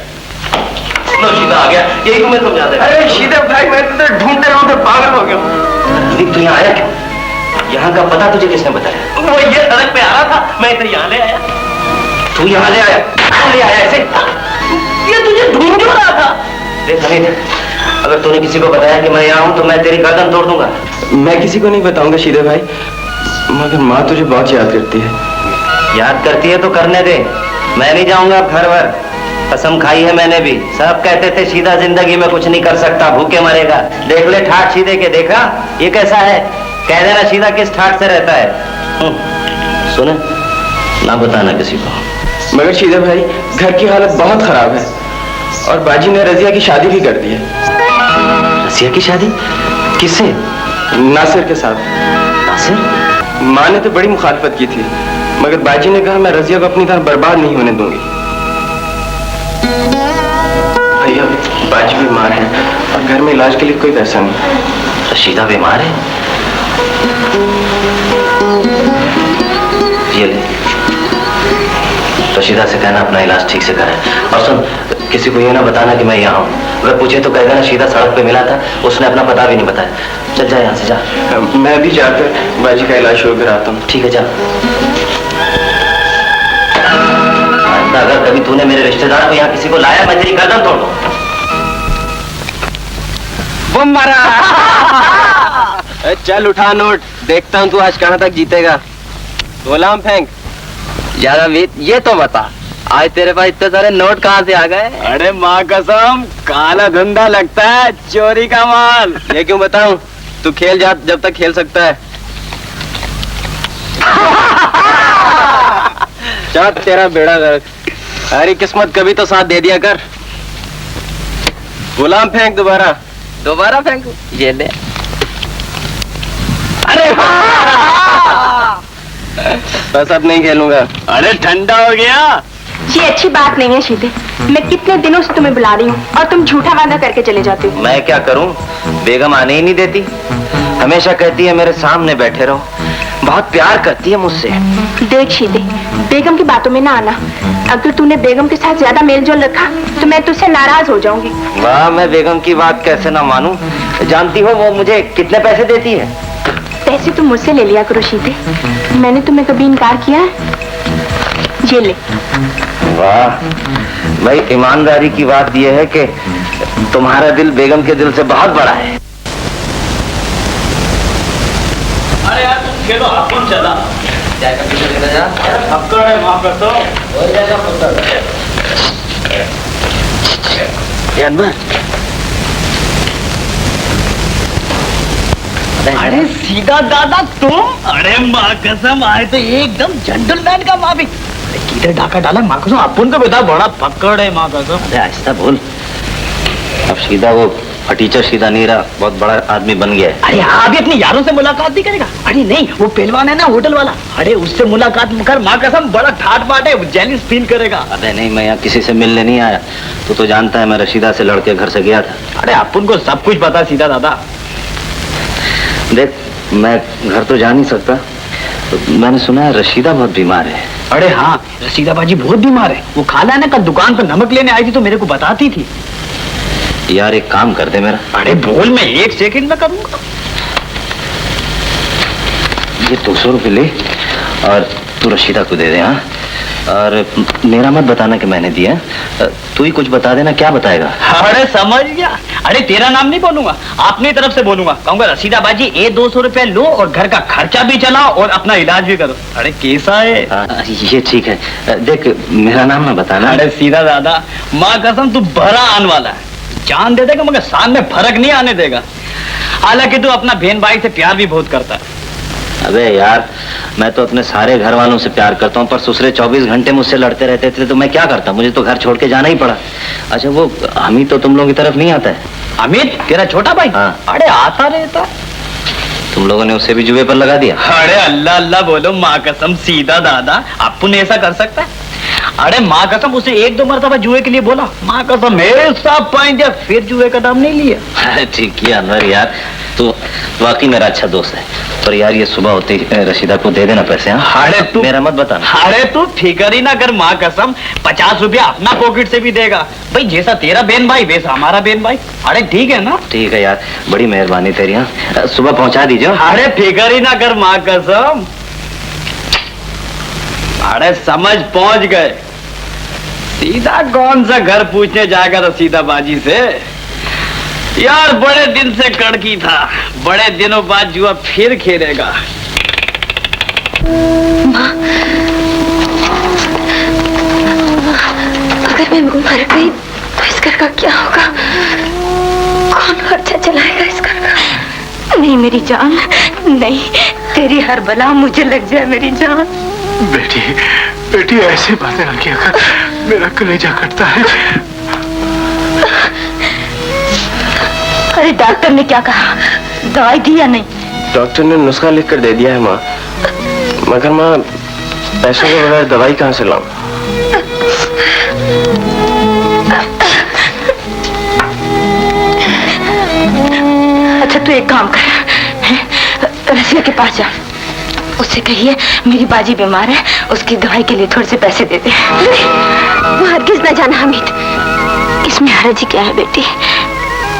लो शीदा आ गया, यही तुम्हें समझा दे। अरे शीदा भाई, मैं तो ढूंढते ढूंढते पागल हो गया। तू यहाँ आया क्यों? यहाँ का पता तुझे किसने बताया? वो ये सड़क पे आ रहा था, मैं इसे यहाँ ले आया। तू यहाँ ले आया? कहाँ ले आया ऐसे? ये तुझे ढूंढ क्यों रहा था? देख हमीद, अगर तूने किसी को बताया कि मैं यहाँ हूँ तो मैं तेरी गर्दन तोड़ दूंगा। मैं किसी को नहीं बताऊंगा शीदा भाई, मगर माँ तुझे बहुत याद करती है। याद करती है तो करने दे, मैं नहीं जाऊंगा अब घर भर। कसम खाई है मैंने भी। सब कहते थे शीदा जिंदगी में कुछ नहीं कर सकता, भूखे मरेगा। देख ले ठाट शीदे के, देखा ये कैसा है? कह देना शीदा किस ठाट से रहता है। सुने, ना बताना किसी को। मगर शीदा भाई, घर की हालत बहुत खराब है और बाजी ने रजिया की शादी भी कर दी है। रजिया की शादी? किससे? नासिर के साथ। नासिर? माँ ने तो बड़ी मुखालफत की थी, मगर बाजी ने कहा मैं रजिया को अपनी तरह बर्बाद नहीं होने दूंगी। भैया, बाजी बीमार है और घर में इलाज के लिए कोई पैसा नहीं। रशीदा बीमार है? ये ले, रशीदा से कहना अपना इलाज ठीक से करे। और सुन, किसी को ये ना बताना कि मैं यहाँ हूँ। अगर पूछे तो कह देना शीदा सड़क पे मिला था, उसने अपना पता भी नहीं बताया। चल जा यहाँ से, जा। मैं भी जाकर बाजी का इलाज शुरू कराता हूँ। ठीक है, जा। अगर कभी तूने मेरे रिश्तेदार को यहाँ किसी को लाया, मैं तेरी गर्दन तोड़ दूँ। बम मारा। चल उठा नोट, देखता हूँ तू आज कहाँ तक जीतेगा। गुलाम फेंक। ज्यादा ये तो बता, आज तेरे पास इतने सारे नोट कहाँ से आ गए? अरे माँ कसम, काला धंधा लगता है, चोरी का माल। ये क्यों बताऊं? तू खेल जा जब तक खेल सकता है। चल तेरा बेड़ा गर्क। अरे किस्मत कभी तो साथ दे दिया कर। गुलाम फेंक दोबारा। दोबारा फेंकू? ये ले। अरे बस अब नहीं खेलूंगा। अरे ठंडा हो गया। ये अच्छी बात नहीं है शीदे, मैं कितने दिनों से तुम्हें बुला रही हूँ और तुम झूठा वादा करके चले जाते हो। मैं क्या करूं, बेगम आने ही नहीं देती। हमेशा कहती है मेरे सामने बैठे रहो, बहुत प्यार करती है मुझसे। देख शीदे, बेगम की बातों में ना आना। अगर तूने बेगम के साथ ज्यादा मेलजोल रखा तो मैं तुझसे नाराज हो जाऊंगी। वाह, मैं बेगम की बात कैसे ना मानूं। जानती हो वो मुझे कितने पैसे देती है? पैसे तुम मुझसे ले लिया करो शीते, मैंने तुम्हें कभी इनकार किया है? ये ले। वाह भाई, ईमानदारी की बात यह है कि तुम्हारा दिल बेगम के दिल से बहुत बड़ा है। अरे यार तुम खेलो, अपन चला अरे सीधा दादा तुम, अरे माँ कसम आए तो एकदम जेंटलमैन का माँ भी। किधर ढाका डाला माँ कसम, अपन को बेटा बड़ा पकड़ है माँ कसम। अरे आहिस्ता बोल, अब सीधा वो टीचर सीधा नहीं रहा, बहुत बड़ा आदमी बन गया है। अरे हाँ, अभी अपने यारों से मुलाकात भी करेगा। अरे नहीं, वो पहलवान है ना होटल वाला, अरे उससे मुलाकात कर माँ कसम बड़ा ठाट बाट है, जेलिस फील करेगा। अरे नहीं, मैं यहाँ किसी से मिलने नहीं आया, तो जानता है मैं रशीदा से लड़के घर से गया था। अरे अपन को सब कुछ पता सीधा दादा। देख, मैं घर तो जा नहीं सकता, तो मैंने सुना है रशीदा बहुत बीमार है। अरे हाँ, रशीदा बाजी बहुत बीमार है। वो खाला ने कल दुकान पर नमक लेने आई थी तो मेरे को बताती थी। यार एक काम कर दे मेरा। अरे बोल, मैं 1 सेकंड में करूंगा। ये 200 रुपये ले और तू रशीदा को दे दे। हाँ, और मेरा मत बताना कि मैंने दिया, तू ही कुछ बता देना। क्या बताएगा? अरे समझ गया। अरे तेरा नाम नहीं बोलूंगा, अपनी तरफ से बोलूंगा। कहूंगा रशीदा बाजी ये 200 रुपए लो और घर का खर्चा भी चलाओ और अपना इलाज भी करो। अरे कैसा है? ये ठीक है। देख, मेरा नाम ना बताना। अरे सीधा दादा, माँ कसम तू भरा आने वाला है, जान दे देगा मगर शान में फर्क नहीं आने देगा। हालांकि तू अपना बहन भाई से प्यार भी बहुत करता है। अबे यार, मैं तो अपने सारे घर वालों से प्यार करता हूँ, पर ससुरे 24 घंटे मुझसे लड़ते रहते थे तो मैं क्या करता, मुझे तो घर छोड़ के जाना ही पड़ा। अच्छा, वो अमित तो तुम लोगों की तरफ नहीं आता है? अमित तेरा छोटा भाई? हाँ। अरे आता रहता। तुम लोगों ने उसे भी जुए पर लगा दिया? अरे अल्लाह अल्लाह बोलो माँ कसम सीधा दादा, अपन ऐसा कर सकता है? अरे माँ कसम उसे 1-2 मरतबा जुए के लिए बोला, माँ कसम मेरे साथ पाइन दिया, फिर जुए का नाम नहीं लिया। ठीक किया अनवर यार, तो वाकई मेरा अच्छा दोस्त है। पर यार ये सुबह होती रशीदा को दे देना पैसे। हाँ, अरे तू मेरा मत बताना। अरे तू फिकर ही ना कर माँ कसम, 50 रुपया अपना पॉकेट से भी देगा। भाई जैसा तेरा बहन भाई वैसा हमारा बहन भाई। अरे ठीक है ना? ठीक है यार, बड़ी मेहरबानी तेरी। हाँ, सुबह पहुंचा दीजिए। अरे फिकर ही ना कर माँ कसम। अरे समझ पहुंच गए। सीधा कौन सा घर पूछने जाएगा रशीदा बाजी से? यार बड़े दिन से कड़की था, बड़े दिनों बाद जुआ फिर खेलेगा। अगर मैं मर गई तो इस घर का क्या होगा? कौन खर्चा चलाएगा इस घर का? नहीं मेरी जान, नहीं, तेरी हर बला मुझे लग जाए मेरी जान। बेटी, बेटी ऐसी बातें ना किया कर, मेरा कलेजा कटता है। अरे डॉक्टर ने क्या कहा? दवाई दी या नहीं? डॉक्टर ने नुस्खा लिख कर दे दिया है माँ, मगर माँ पैसों के बगैर दवाई कहाँ से लाऊं? अच्छा तू एक काम कर, रसिया के पास जा, उससे कहिए मेरी बाजी बीमार है, उसकी दवाई के लिए थोड़े से पैसे दे दे। वो हरगिज न जाना हमीद, इसमें हरज ही क्या है बेटी,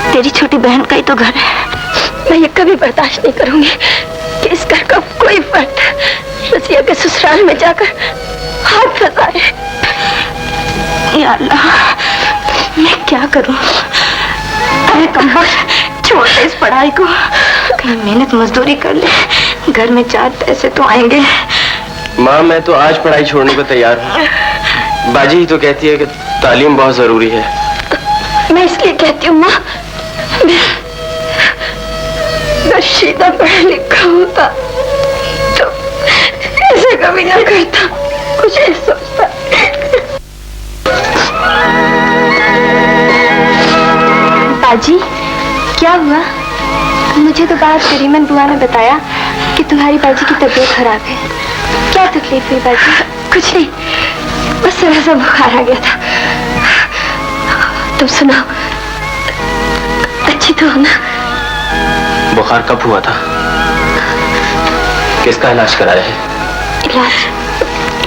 तेरी छोटी बहन का ही तो घर है। मैं ये कभी बर्दाश्त नहीं करूंगी कि इस घर का कोई फर्द रसिया के ससुराल में जाकर हाथ फंसाए। या अल्लाह, मैं क्या करूं? अरे कमर छोड़ दे इस पढ़ाई को, कहीं मेहनत मजदूरी कर ले, घर में 4 पैसे तो आएंगे। माँ मैं तो आज पढ़ाई छोड़ने को तैयार हूँ, बाजी ही तो कहती है कि तालीम बहुत जरूरी है। मैं इसलिए कहती हूँ माँ, रशीदा पढ़ा लिखा होता तो ऐसे कभी ना करता, कुछ नहीं सोचता। बाजी क्या हुआ? मुझे तो बात करीमन बुआ ने बताया कि तुम्हारी बाजी की तबीयत खराब है। क्या तकलीफ हुई बाजी? कुछ नहीं, बस थोड़ा सा बुखार आ गया था। तुम सुनाओ, अच्छी तो हो ना? बुखार कब हुआ था? किसका इलाज कराया है?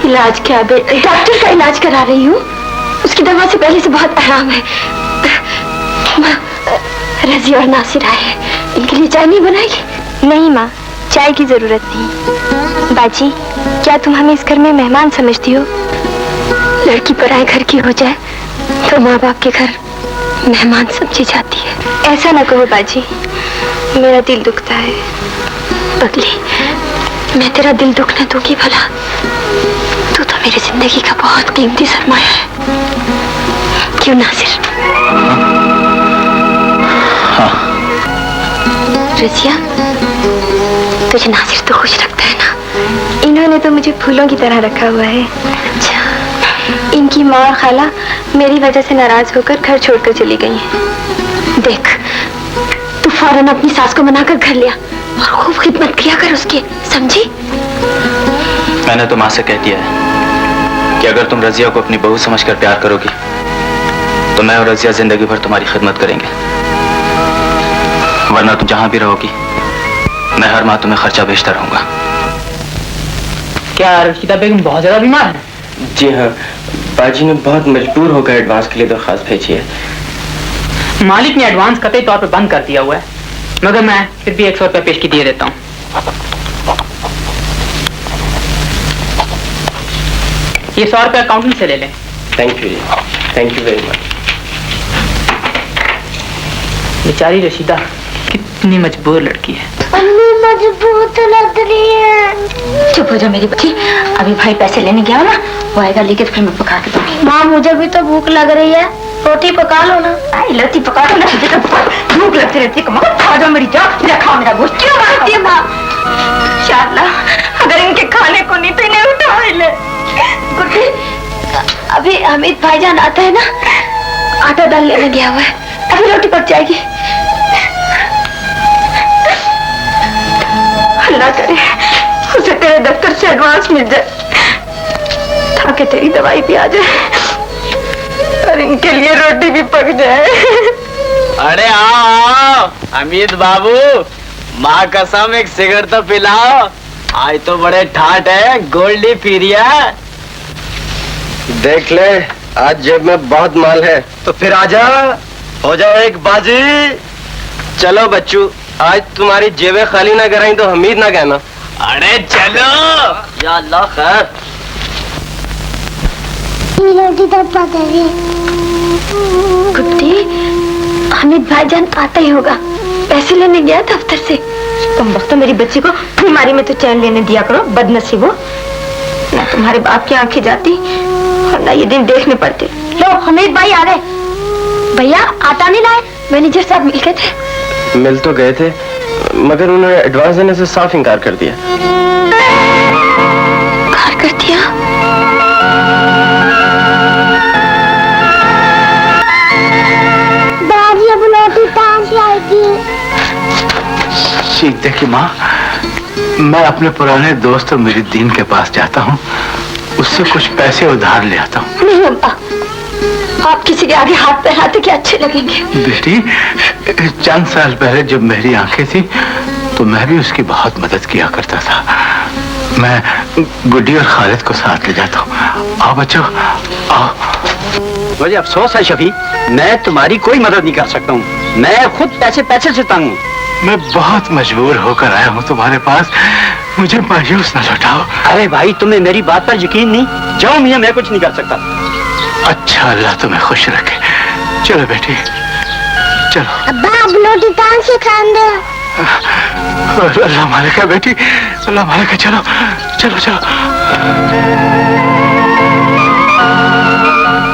इलाज क्या बेटे, डॉक्टर का इलाज करा रही हूँ, उसकी दवा से पहले से बहुत आराम है। रजी और नासिर आए, इनके लिए चाय नहीं बनाएगी? नहीं माँ, चाय की जरूरत नहीं। बाजी, क्या तुम हमें इस घर में मेहमान समझती हो? लड़की पराए घर की हो जाए तो माँ बाप के घर मेहमान समझी जाती है। ऐसा ना कहो बाजी, मेरा दिल दुखता है। पगली, मैं तेरा दिल दुखने दूंगी भला? तू तो मेरी जिंदगी का बहुत कीमती सरमाया है। क्यों नासिर? हाँ। रजिया, तुझे नासिर तो खुश रखता है ना? इन्होंने तो मुझे फूलों की तरह रखा हुआ है। अच्छा, इनकी माँ और खाला मेरी वजह से नाराज होकर घर छोड़कर चली गई हैं। देख, तू फौरन अपनी सास को मनाकर घर लिया और खूब खिदमत किया कर उसकी, समझी? मैंने तो माँ से कह दिया है कि अगर तुम रजिया को अपनी बहू समझकर प्यार करोगी तो मैं और रजिया जिंदगी भर तुम्हारी खिदमत करेंगे, वरना तुम जहां भी रहोगी मैं हर माह तुम्हें खर्चा भेजता रहूंगा। क्या रशीदा बेगम बहुत ज्यादा बीमार है? जी हाँ, बाजी ने बहुत मजबूर होकर एडवांस के लिए दरख्वास्त भेजी है। मालिक ने एडवांस कतई तौर पे बंद कर दिया हुआ है, मगर मैं फिर भी 100 रुपया पेश की दिए देता हूँ। ये 100 रुपया अकाउंटेंट से ले लें। Thank you ji, thank you very much. बेचारी रशीदा कितनी मजबूर लड़की है। अम्मी मुझे भूख लग रही है। चुप हो जा मेरी बच्ची, अभी भाई पैसे लेने गया ना, वो आएगा लेके फिर मैं पका के दूंगी। माँ मुझे भी तो भूख लग रही है, रोटी पका लो ना। आई लती पका दो ना, तुझे तो भूख लगती रहती है। मगर खा जाओ मेरी जान, ले खाओ मेरा गोश्त। क्यों मारती है माँ? इंशाअल्लाह अगर इनके खाने को नहीं तो इन्हें उठा ले। गुड्डी, अभी हमीद भाईजान आता है ना, आटा दाल लेने गया हुआ है, अभी रोटी पक जाएगी। अल्लाह करे उसे तेरे दफ्तर से एडवांस मिल जाए ताकि तेरी दवाई भी आ जाए और इनके लिए रोटी भी पक जाए। अरे आओ अमित बाबू, माँ कसम एक सिगरेट तो पिलाओ, आज तो बड़े ठाट है, गोल्डी पीरिया। देख ले, आज जेब में बहुत माल है, तो फिर आजा, हो जाए एक बाजी। चलो बच्चू, आज तुम्हारी जेबें खाली ना कराई तो हमीद ना कहना। अरे चलो, या अल्लाह खैर। गुड्डी, हमीद भाईजान आता ही होगा, पैसे लेने गया दफ्तर से। तुम वक्त मेरी बच्ची को बीमारी में तो चैन लेने दिया करो, बदनसीबो। ना तुम्हारे बाप की आंखें जाती और ना ये दिन देखने पड़ते। लो हमीद भाई आ गए। भैया आटा नहीं लाए? मैनेजर साहब मिल गए थे। मिल तो गए थे, मगर उन्होंने एडवांस देने से साफ इनकार कर दिया। इनकार कर दिया? दादी अब रोटी ताश लाएगी। ठीक देखिए माँ, मैं अपने पुराने दोस्त मेरी दीन के पास जाता हूँ, उससे कुछ पैसे उधार ले आता हूँ। नहीं अम्मा, आप किसी के आगे हाथ फैलाते क्या अच्छे लगेंगे। बेटी, चंद साल पहले जब मेरी आंखें थी तो मैं भी उसकी बहुत मदद किया करता था। मैं गुड्डी और खालिद को साथ ले जाता हूँ। आओ बच्चों, आओ। मुझे अफसोस है शफी, मैं तुम्हारी कोई मदद नहीं कर सकता हूँ, मैं खुद पैसे से तंग हूँ। मैं बहुत मजबूर होकर आया हूँ तुम्हारे पास, मुझे मायूस न लौटाओ। अरे भाई, तुम्हें मेरी बात पर यकीन नहीं? जाओ मियां, मैं कुछ नहीं कर सकता। अच्छा, अल्लाह तुम्हें खुश रखे। चलो बेटी, चलो। अब्बा अब रोटी ताश से खाएंगे। अल्लाह मालिक है बेटी, अल्लाह मालिक है। चलो चलो चलो।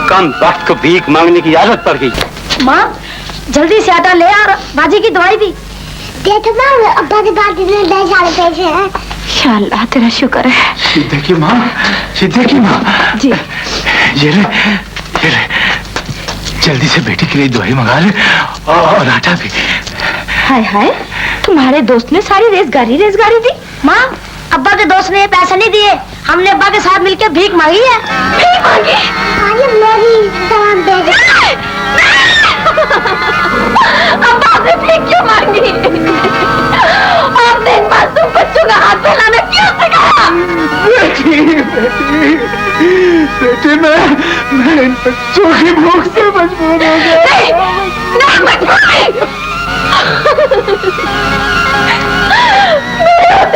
कम वक्त को भीख मांगने की आदत पड़ गई। माँ जल्दी से आटा ले आ, बाजी की दवाई भी दे। तो अब्बा के पास इतने ढेर सारे पैसे हैं। इंशाअल्लाह तेरा शुक्र है। सिद्दीकी माँ, सिद्दीकी माँ जी, ये ले, ये ले, जल्दी से बेटी के लिए दवाई मंगा ले और आटा भी। हाय हाय, तुम्हारे दोस्त ने सारी रेजगारी दी। माँ अब्बा के दोस्त ने पैसे नहीं दिए, हमने अब्बा के साथ मिलकर भीख मांगी है। भीख मांगी? मेरी तमाम दे दे। अब्बा आपने भीख क्यों मांगी? आपने इन मासूम बच्चों का हाथ फैलाना क्यों सिखाया? बेटी, मैं इन बच्चों की भूख से मजबूर हो गया। नहीं मजबूर नहीं। मेरे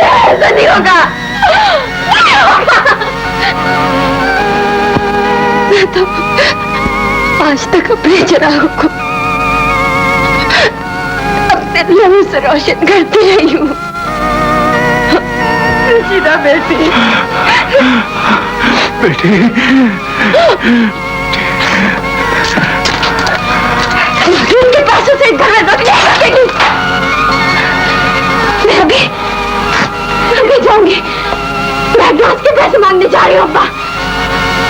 होगा। मैं तो आज तक अपने चिरागों को अपने लहू से रोशन करती रही हूँ। रशीदा बेटी, बेटी, इनके पासों से घर में बदलेगी। मैं अभी जाऊंगी। मैं एडवांस के पैसे मांगने जा रही हूँ अब्बा।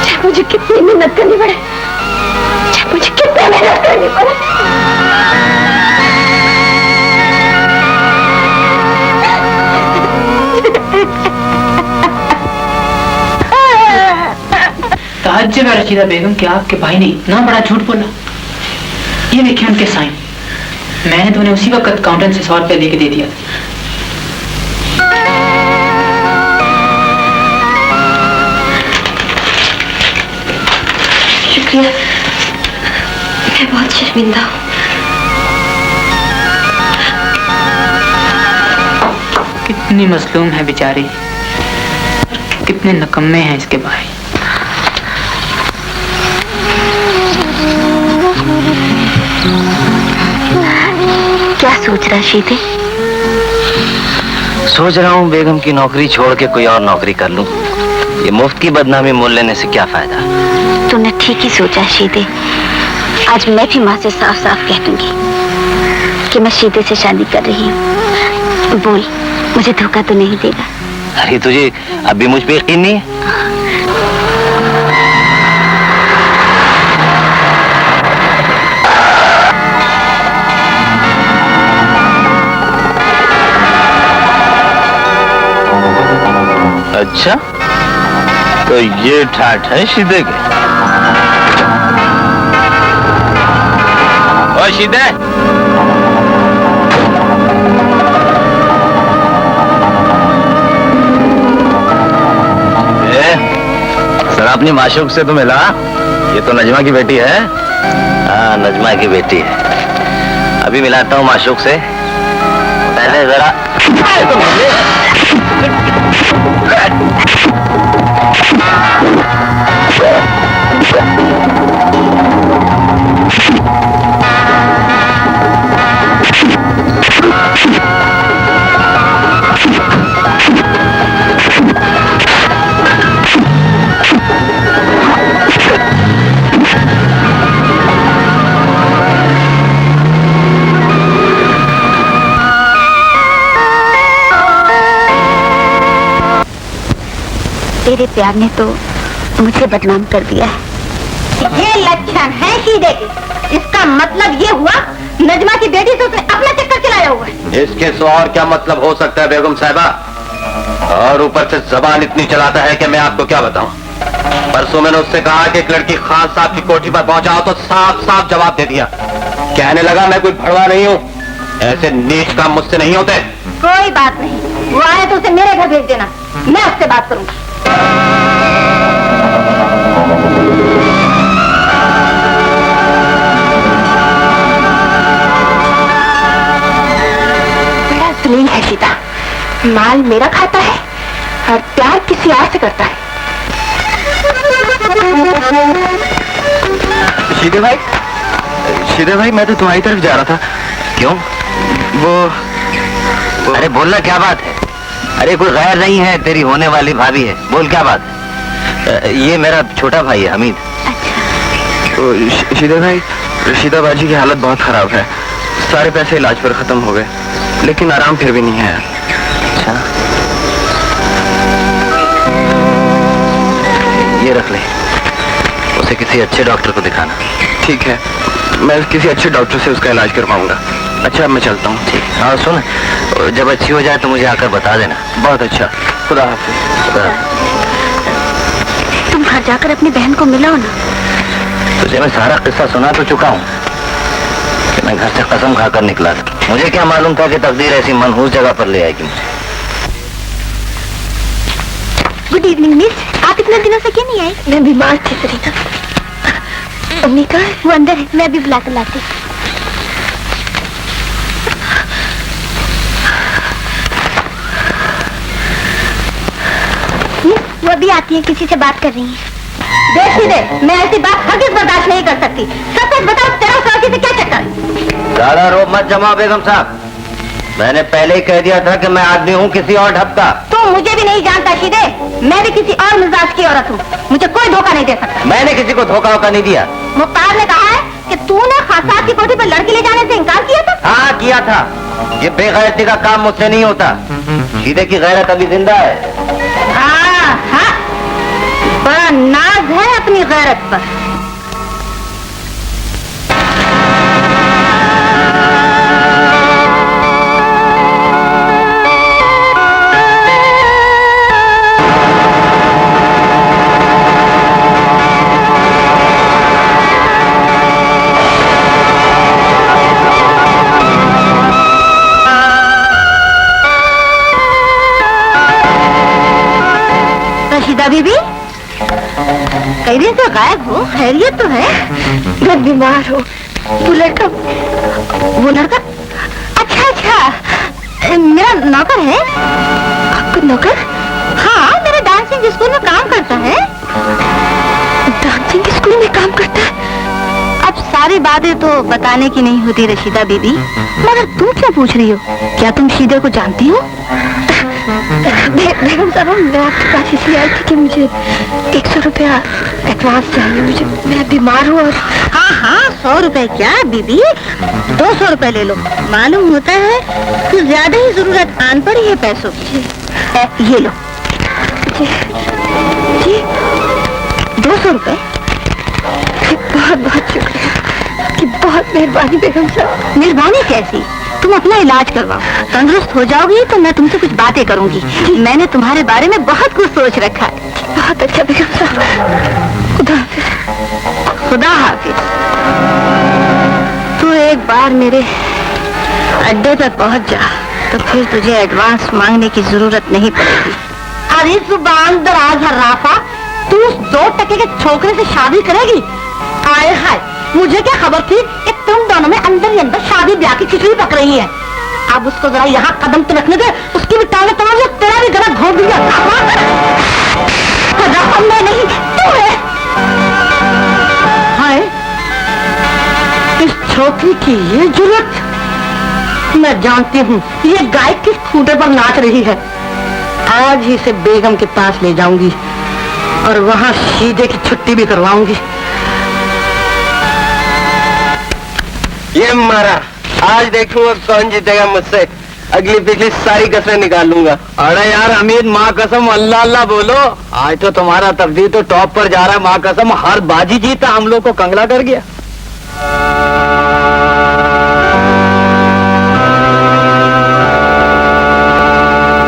चाहे मुझे कितनी मेहनत करनी पड़े, चाहे मुझे कितनी मेहनत करनी पड़े। ताज्जुब है रशीदा बेगम कि आपके भाई ने इतना बड़ा झूठ बोला। ये देखिए उनके साइन, मैंने तो उन्हें उसी वक्त काउंटर से 100 रुपया लेके दे दिया। शुक्रिया, मैं बहुत शर्मिंदा हूँ। कितनी मजलूम है बेचारी, कितने नकम्मे हैं इसके भाई। क्या सोच रहा शीते? सोच रहा हूँ बेगम की नौकरी छोड़ के कोई और नौकरी कर लूं। ये मुफ्त की बदनामी मोल लेने से क्या फायदा। तूने ठीक ही सोचा शीते। आज मैं भी माँ से साफ साफ कह दूंगी कि मैं शीते से शादी कर रही हूँ। बोल, मुझे धोखा तो नहीं देगा? अरे तुझे अभी मुझ पे यकीन नहीं है? अच्छा, तो ये ठाठ है शीदे के। ओ शीदे, सर अपनी माशूक से तो मिला। ये तो नजमा की बेटी है। हाँ, नजमा की बेटी है। अभी मिलाता हूँ माशूक से। पहले जरा तेरे प्यार ने तो मुझे बदनाम कर दिया है। ये लक्षण है शीदे के। इसका मतलब ये हुआ नजमा की बेटी से उसने अपना चक्कर चलाया हुआ है। इसके सो और क्या मतलब हो सकता है बेगम साहिबा? और ऊपर से जबान इतनी चलाता है कि मैं आपको क्या बताऊं। परसों मैंने उससे कहा कि एक लड़की खान साहब की कोठी पर पहुंचाओ तो साफ साफ जवाब दे दिया। कहने लगा मैं कोई भड़वा नहीं हूँ, ऐसे नीच काम मुझसे नहीं होते। कोई बात नहीं, वो आए तो उसे मेरे घर भेज देना, मैं उससे बात करूंगी। बड़ा जलील है सीता। माल मेरा खाता है और प्यार किसी और से करता है। शीदे भाई मैं तो तुम्हारी तरफ जा रहा था। क्यों? वो अरे बोलना, क्या बात है? अरे कोई गैर नहीं है, तेरी होने वाली भाभी है। बोल क्या बात है? ये मेरा छोटा भाई है हमीद। शीदे भाई, रशीदा बाजी की हालत बहुत खराब है। सारे पैसे इलाज पर खत्म हो गए, लेकिन आराम फिर भी नहीं है। अच्छा, ये रख ले, उसे किसी अच्छे डॉक्टर को दिखाना। ठीक है, मैं किसी अच्छे डॉक्टर से उसका इलाज करवाऊंगा। अच्छा, मैं चलता हूँ। ठीक। हाँ सुन, जब अच्छी हो जाए तो मुझे आकर बता देना। बहुत अच्छा, खुदा हाफिज। तुम घर जाकर अपनी बहन को मिलाओ ना। तुझे मैं सारा किस्सा सुना तो चुका हूँ कि मैं घर से कसम खाकर निकला था। मुझे क्या मालूम था कि तकदीर ऐसी मनहूस जगह पर ले आएगी मुझे। गुड इवनिंग मिस, आप इतने दिनों से क्यों नहीं आई? मैं बीमार थी सरीता। अम्मी का वो अंदर है, मैं अभी बुला कर लाती। आती है, किसी से बात कर रही है। देख सीधे, मैं ऐसी बात हरगिज़ बर्दाश्त नहीं कर सकती। सच सच बताओ, तेरा उस लड़की से क्या चक्कर? ज्यादा रोब मत जमाओ बेगम साहब। मैंने पहले ही कह दिया था कि मैं आदमी हूँ किसी और ढप का। तू मुझे भी नहीं जानता सीधे, मैं भी किसी और मिजाज की औरत हूँ, मुझे कोई धोखा नहीं दे सकता। मैंने किसी को धोखा वोखा नहीं दिया। मुख्तार ने कहा है कि तूने खासाब की कोठी पर लड़की ले जाने से इनकार किया था। हाँ किया था। ये बेगैरती का काम मुझसे नहीं होता। सीधे की गैरत अभी जिंदा है। हाँ हाँ, बड़ा नाज है अपनी गैरत पर। बीबी, कई दिन से गायब हो, खैरियत तो है? मैं बीमार हूँ। वो लड़का अच्छा अच्छा, मेरा नौकर है। आपका नौकर? हाँ, मेरे डांसिंग स्कूल में काम करता है। डांसिंग स्कूल में काम करता है? अब सारी बातें तो बताने की नहीं होती रशीदा बीबी, मगर तुम क्यों पूछ रही हो? क्या तुम शीदे को जानती हो? बेगम साहब, मैं आपके पास इसलिए आई थी कि मुझे 100 रुपया एडवांस चाहिए। मुझे, मैं बीमार हूँ। और हाँ हाँ, 100 रुपए क्या बीबी, 200 रुपए ले लो। मालूम होता है कुछ ज्यादा ही जरूरत आन पड़ी है पैसों की। ये लो जी 200 रुपए। बहुत बहुत शुक्रिया, कि बहुत मेहरबानी बेगम साहब। मेहरबानी कैसी, तुम अपना इलाज करवाओ, तंदुरुस्त हो जाओगी तो मैं तुमसे कुछ बातें करूंगी। मैंने तुम्हारे बारे में बहुत कुछ सोच रखा है। बहुत अच्छा बेगम साहब, खुदा हाफिज। खुदा हाफिज। तू एक बार मेरे अड्डे पर पहुंच जा तो फिर तुझे एडवांस मांगने की जरूरत नहीं पड़ेगी। अरे जुबान दराज हर्राफा, तू उस 2 टके के छोकरे से शादी करेगी? हाय हाय, मुझे क्या खबर थी कि तुम दोनों में अंदर ही अंदर शादी ब्याह की खिचड़ी पक रही है। अब उसको जरा यहाँ कदम तो रखने दे, उसकी भी टांगें तोड़ दे, तेरा भी गला घोट दिया। मैं नहीं, तू है। हाय, इस छोकरी की ये जुर्रत, मैं जानती हूँ ये गाय किस खूंटे पर नाच रही है। आज ही इसे बेगम के पास ले जाऊंगी और वहाँ शीदे की छुट्टी भी करवाऊंगी। ये मारा, आज देखूंगा कौन जीतेगा मुझसे। अगली पिछली सारी कसरें निकाल लूंगा। अरे यार अमीर, माँ कसम अल्लाह अल्लाह बोलो। आज तो तुम्हारा तकदीर तो टॉप पर जा रहा है। माँ कसम हर बाजी जीता हम लोग को कंगला कर गया।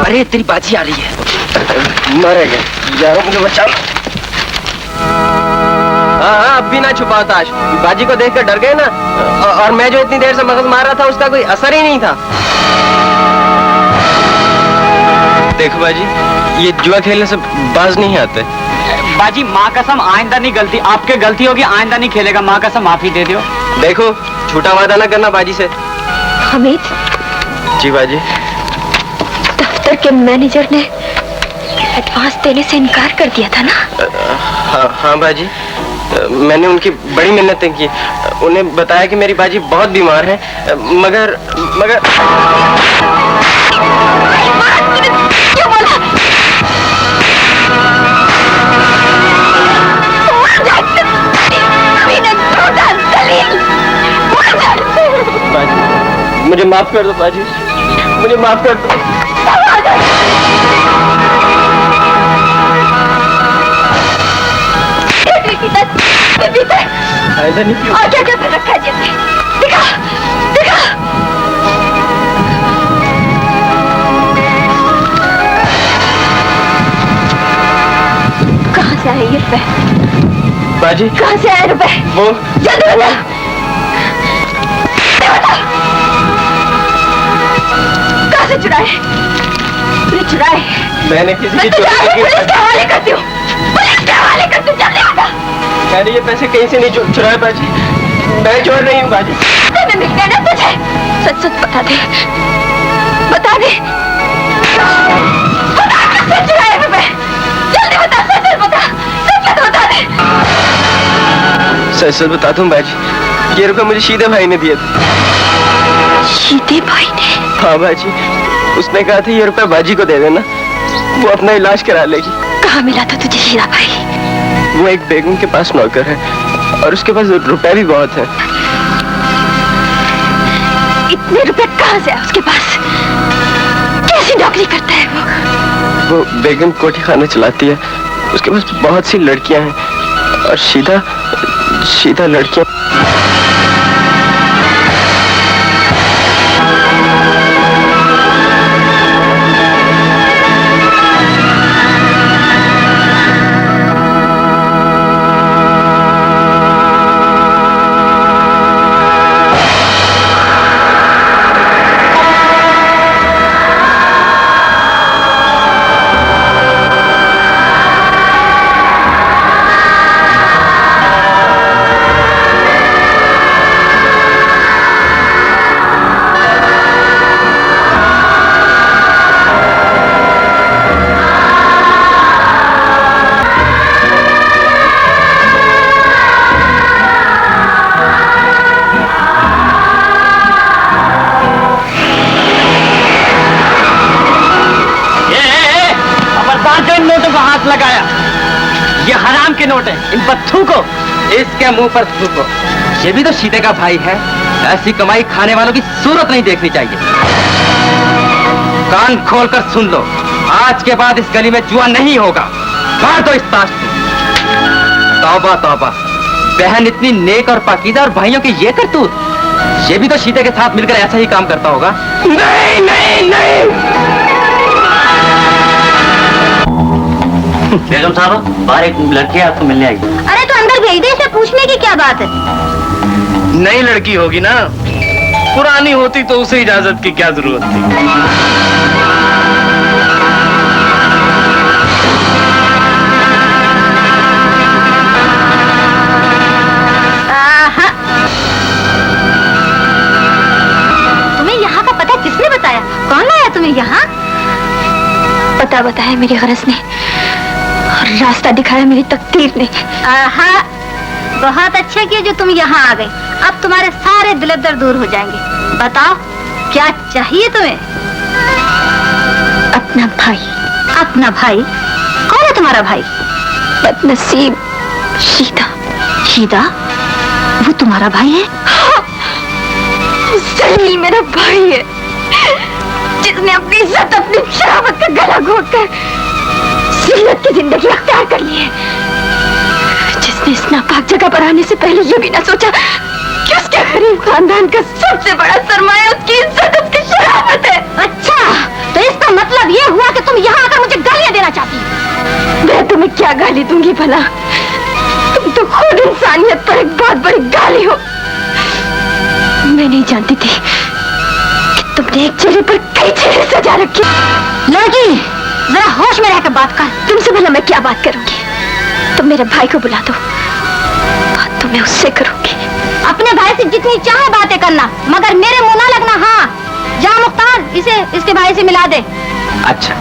अरे तेरी बाजी आ रही है। मरेगा यार, मुझे बचा। हाँ, अब भी ना छुपाओ ताश। बाजी को देखकर डर गए ना, और मैं जो इतनी देर से मगज मार रहा था उसका कोई असर ही नहीं था। देखो बाजी, ये जुआ खेलने से बाज नहीं आते। बाजी माँ कसम आइंदा नहीं, गलती आपके गलती होगी, आइंदा नहीं खेलेगा। माँ कसम माफी दे दो। देखो, झूठा वादा ना करना बाजी से। हमीद जी बाजी। दफ्तर के मैनेजर ने एडवांस देने से इनकार कर दिया था ना? हाँ बाजी, मैंने उनकी बड़ी मिन्नतें की। उन्हें बताया कि मेरी बाजी बहुत बीमार है, मगर क्या बोला? मुझे माफ कर दो बाजी, मुझे माफ कर दो। ऐसा नहीं क्यों? और क्या क्या कर रखा है जेब में? दिखा, दिखा। कहाँ से आए ये रुपए? बाजी कहाँ से आए रुपए? वो जल्दी बता। कहाँ से चुराए? चुराए? मैंने किसी की चोरी नहीं की। पुलिस के हवाले करती हूँ, पुलिस के हवाले करती हूँ, जल्दी बता। मैंने ये पैसे कहीं से नहीं चुराए बाजी, मैं चोर नहीं हूँ बाजी। तुम्हें मिलने ना तुझे, सच सच बता दे, बता दे, बता किससे चुराए रुपए? जल्दी बता, सच मैं सच बताता हूँ बाजी, ये रुपए मुझे शीदे भाई ने दिए थे। शीदे भाई ने? हाँ बाजी, उसने कहा था ये रुपए बाजी को दे देना, वो अपना इलाज करा लेगी। कहाँ मिला था तुझे शीदा भाई? वो एक बेगम के पास नौकर है और उसके पास रुपए भी बहुत है। इतने रुपए कहाँ से है उसके पास? कैसी नौकरी करता है वो बेगम कोठी खाना चलाती है, उसके पास बहुत सी लड़कियां हैं और सीधा लड़कियां। लगाया, ये हराम के नोट हैं, इन पर थूको, इसके मुंह पर थूको। ये भी तो शीदे का भाई है, ऐसी कमाई खाने वालों की सूरत नहीं देखनी चाहिए। कान खोलकर सुन लो, आज के बाद इस गली में जुआ नहीं होगा, मार दो इस ताश को। तौबा तौबा, बहन इतनी नेक और पाकीज़ा और भाइयों की ये करतूत, ये भी तो शीदे के साथ मिलकर ऐसा ही काम करता होगा। नहीं नहीं नहीं। बेगम साहब, बाहर एक लड़की आपको मिलने आई। अरे तो अंदर भेज दे, इसे पूछने की क्या बात है? नई लड़की होगी ना, पुरानी होती तो उसे इजाजत की क्या जरूरत थी। तुम्हें यहाँ का पता किसने बताया? कौन लाया तुम्हें यहाँ? पता बताया मेरी गरज ने, रास्ता दिखाया मेरी तकदीर ने। आहा, बहुत अच्छा किया जो तुम यहाँ आ गए। अब तुम्हारे सारे दिलदर दूर हो जाएंगे। बताओ क्या चाहिए तुम्हें? अपना भाई। अपना भाई? कौन है तुम्हारा भाई? बदनसीब शीदा। शीदा? वो तुम्हारा भाई है? हाँ, जलील मेरा भाई है, जिसने अपनी इज्जत, अपनी शराफत का गला घोटकर जिल्लत की जिंदगी अख्तियार कर ली है, जिसने इस नापाक जगह पर आने से पहले ये भी ना सोचा कि उसके गरीब खानदान का सबसे बड़ा सरमाया उसकी इज्जत, उसकी शराफत है। अच्छा, तो इसका मतलब ये हुआ कि तुम यहाँ आकर मुझे गालियाँ देना चाहती हो? मैं तुम्हें क्या गाली दूंगी भला? तुम तो खुद इंसानियत पर एक बहुत बड़ी गाली हो। मैं नहीं जानती थी कि तुमने एक चेहरे पर कई चेहरे सजा रखे। लड़की, जरा होश में रहकर बात कर। तुमसे भला मैं क्या बात करूंगी? तुम मेरे भाई को बुला दो, बात तो मैं उससे करूंगी। अपने भाई से जितनी चाहे बातें करना, मगर मेरे मुंह ना लगना। हाँ, जा मुख्तार, इसे इसके भाई से मिला दे। अच्छा,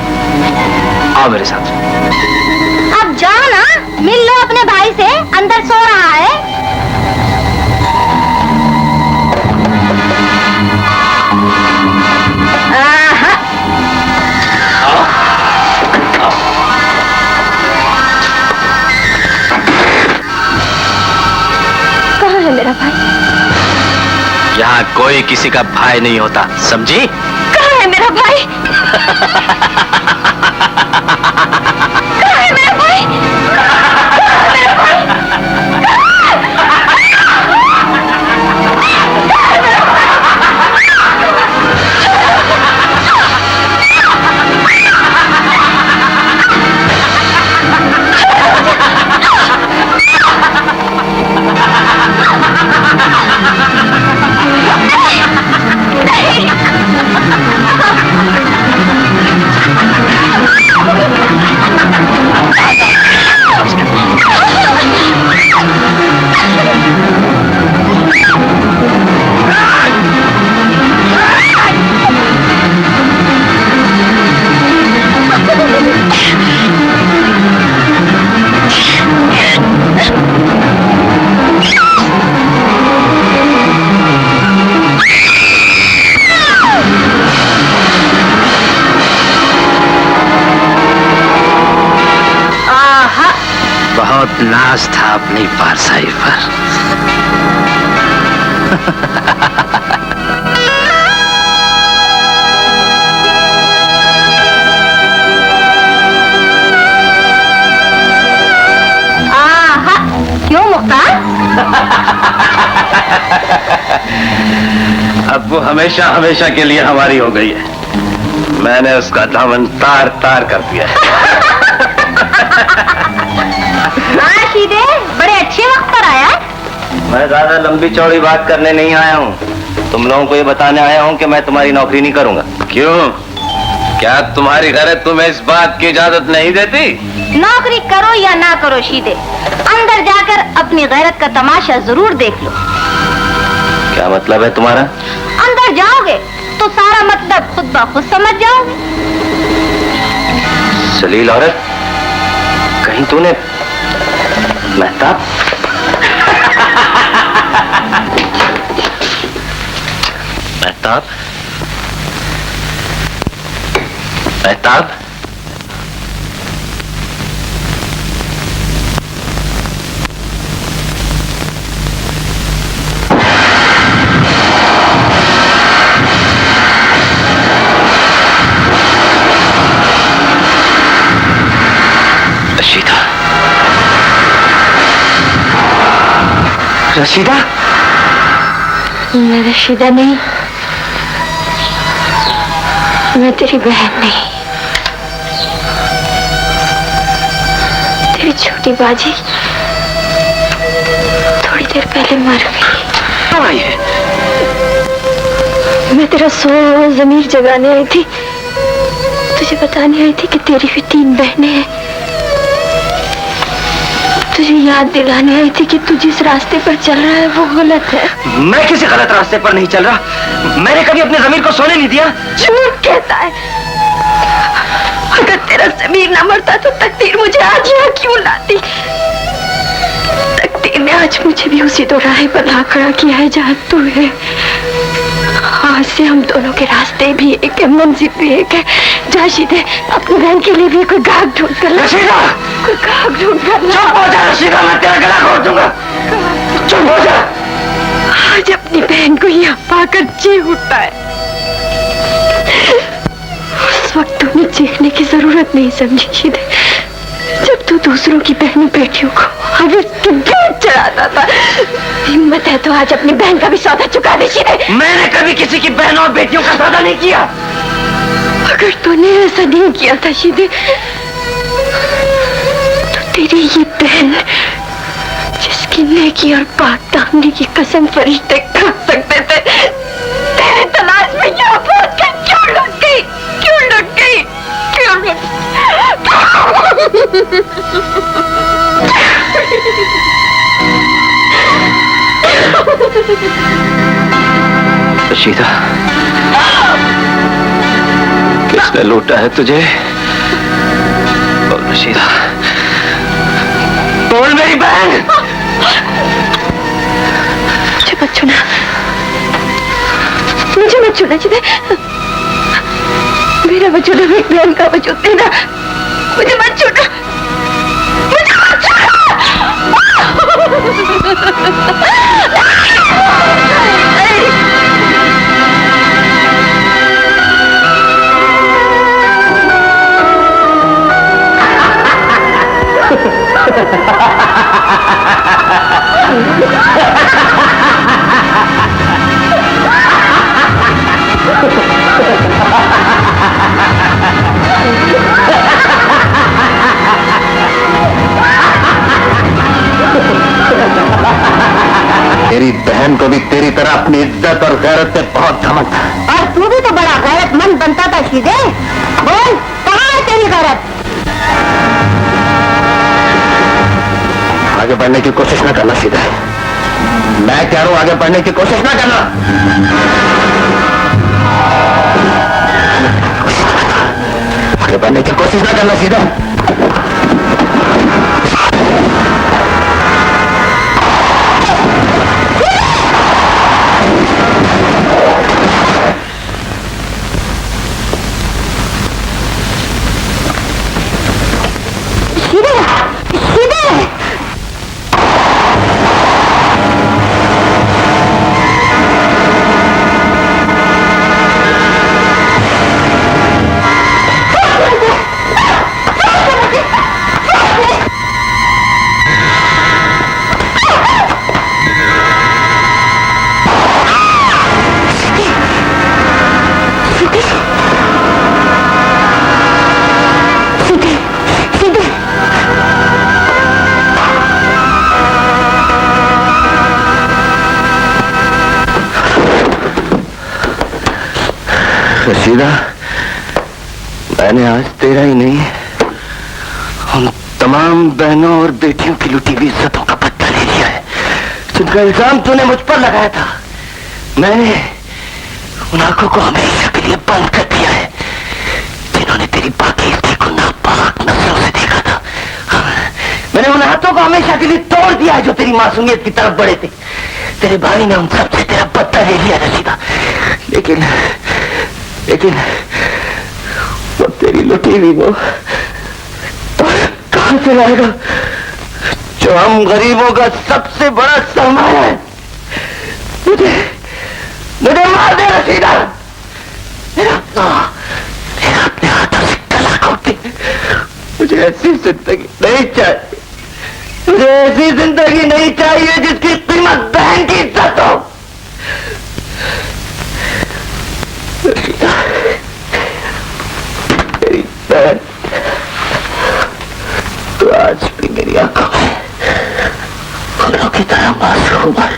आओ मेरे साथ। अब जाओ ना, मिल लो अपने भाई से, अंदर सो रहा है। कहाँ है मेरा भाई? यहाँ कोई किसी का भाई नहीं होता, समझी? कहाँ है मेरा भाई? कहाँ है मेरा भाई? कहाँ है मेरा भाई? बहुत नाज था अपनी पारसाई पर। क्यों मुख्तार? अब वो हमेशा हमेशा के लिए हमारी हो गई है। मैंने उसका दामन तार तार कर दिया है। शीदे, बड़े अच्छे वक्त पर आया। मैं ज्यादा लंबी चौड़ी बात करने नहीं आया हूँ, तुम लोगों को ये बताने आया हूँ कि मैं तुम्हारी नौकरी नहीं करूँगा। क्यों? क्या तुम्हारी गैरत तुम्हें इस बात की इजाजत नहीं देती? नौकरी करो या ना करो शीदे, अंदर जाकर अपनी गैरत का तमाशा जरूर देख लो। क्या मतलब है तुम्हारा? अंदर जाओगे तो सारा मतलब खुद ब खुद समझ जाओगे। जलील औरत, कहीं तूने मेहताब मेहताब मेहताब रशीदा, रशीदा? मैं रशीदा नहीं, मैं तेरी बहन नहीं, तेरी छोटी बाजी थोड़ी देर पहले मर गई। मैं तेरा सोया हुआ ज़मीर जगाने आई थी, तुझे बताने आई थी कि तेरी भी 3 बहनें हैं। तुझे याद दिलाने आई थी कि तू जिस रास्ते पर चल रहा है वो गलत है। मैं किसी गलत रास्ते पर नहीं चल रहा। मैंने कभी अपने ज़मीर को सोने नहीं दिया। झूठ कहता है। अगर तेरा ज़मीर न मरता तो तकदीर मुझे आज यहाँ क्यों लाती? तकदीर ने आज मुझे भी उसी दोराहे पर ला खड़ा किया है जहाँ तू है। आज से हम दोनों के रास्ते भी एक है, मंजिल भी एक है। जा शीदे, अपनी बहन के लिए भी कोई गाहक ढूंढ कर ला। रशीदा! कोई गाहक ढूंढ कर ला। चुप हो जा रशीदा, मैं तेरा गला घोट दूंगा। चुप हो जा। आज अपनी बहन को यहाँ पाकर जी उठता है। उस वक्त तुम्हें चीखने की जरूरत नहीं समझी शीदे, जब तू दूसरों की बहनों बेटियों को हविस की भेंट चढ़ाता था। हिम्मत है तो आज अपनी बहन का भी सौदा चुका दे शीदे। मैंने कभी किसी की बहनों और बेटियों का सौदा नहीं किया। अगर तूने ऐसा नहीं किया था शीदे, तो तेरी ये बहन जिसकी नेकी और पाक दामनी की कसम फरिश्ते खा सकते थे, तेरी तलाश में यहाँ पहुंच कर क्यों लग गई? क्यों लग गई? क्यों लग रशीदा, किसने लूटा है तुझे? बोल रशीदा, बोल मेरी बहन। मुझे मत छूना, मुझे मत छूना शीदे। मेरा वजूद मेरी बहन का वजूद देना। मुझे मत छूना, मुझे मत छूना। तेरी बहन को भी तेरी तरह अपनी इज्जत और गैरत से बहुत घमंड था। और तू भी तो बड़ा गैरतमंद बनता था शीदे। बोल, कहाँ है तेरी गैरत? आगे बढ़ने की कोशिश ना करना सीधा। मैं कह रहा हूं आगे बढ़ने की कोशिश ना करना। आगे बढ़ने की कोशिश ना करना सीधा। रशीदा, मैंने आज तेरा ही नहीं उन तमाम बहनों और बेटियों की लुटी हुई इज्जतों का बदला ले लिया है, जिनका इल्जाम तूने मुझ पर लगाया था। मैंने उन आंखों को हमेशा के लिए बंद कर दिया है जिन्होंने तेरी पाकीज़गी को नापाक नजरों से देखा था। मैंने उन हाथों को हमेशा के लिए तोड़ दिया है जो तेरी मासूमियत की तरफ बढ़े थे। तेरे भाई ने उन सबसे तेरा बदला ले लिया रशीदा, लेकिन वो तेरी लुटी हुई वो कहां से लाएगा जो हम गरीबों का सबसे बड़ा सरमाया है? मुझे मार दे रशीदा, मेरा अपने हाथों से गला घोट दे। मुझे ऐसी जिंदगी नहीं चाहिए, मुझे ऐसी जिंदगी नहीं चाहिए जिसकी कीमत बहन की इज्जत हो। रशीदा, मेरी बहन तो आज भी मेरी आंखों में फूलों की तरह मासूम है,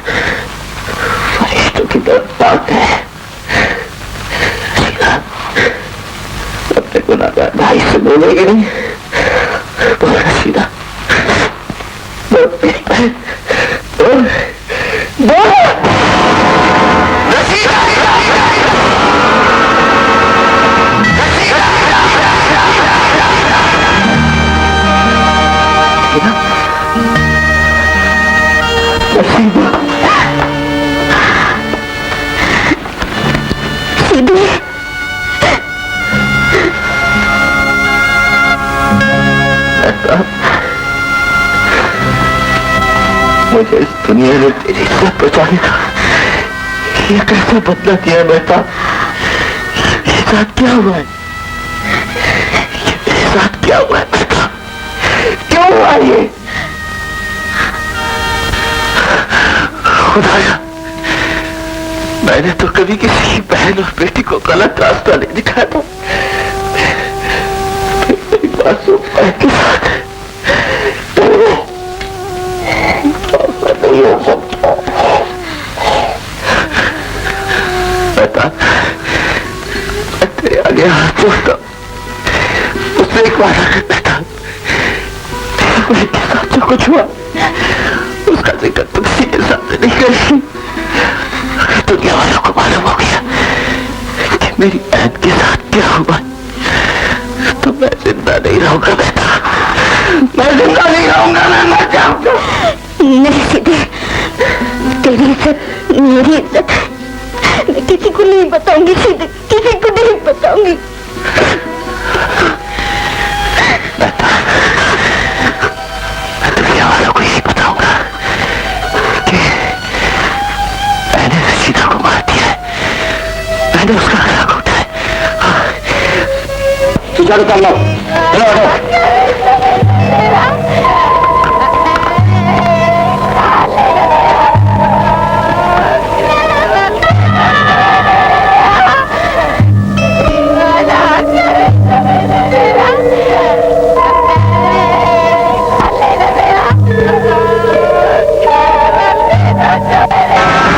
फरिश्तों की तरह पाक है। रशीदा, अपने गुनाहगार भाई से बोलेगी नहीं? बोल रशीदा, बोल मेरी बहन, बोल बोल रशीदा। मुझे इस दुनिया में तेरी इज्जत बचाने का ये कैसा बदला दिया बेटा? मेरे साथ क्या हुआ है? मेरे साथ क्या हुआ है बेटा? क्यों हुआ ये? खुदाया, मैंने तो कभी किसी की बहन और बेटी को गलत रास्ता नहीं दिखाया था। मेरी मासूम बहन के साथ नहीं हो सकता। बेटा, मैं तेरे आगे हाथ जोड़ता हूं, उससे एक बार कर बेटा, तेरी बहन के साथ जो कुछ हुआ उसका जिक्र तुम किसी के साथ नहीं करेगी। अगर दुनिया वालों को मालूम हो गया कि मेरी बहन के साथ क्या हुआ तो मैं जिंदा नहीं रहूंगा बेटा, मैं जिंदा नहीं रहूंगा, मैं मर जाऊंगा। नहीं सीधे, तेरी इज्जत मेरी इज्जत मैं किसी को नहीं बताऊंगी सीधे, किसी को नहीं बताऊंगी। बेटा, मैं दुनिया वालों को यही बताऊंगा कि मैंने रशीदा को मार दिया है, मैंने उसका गला घोटा है। सुचारू कर लो, चलो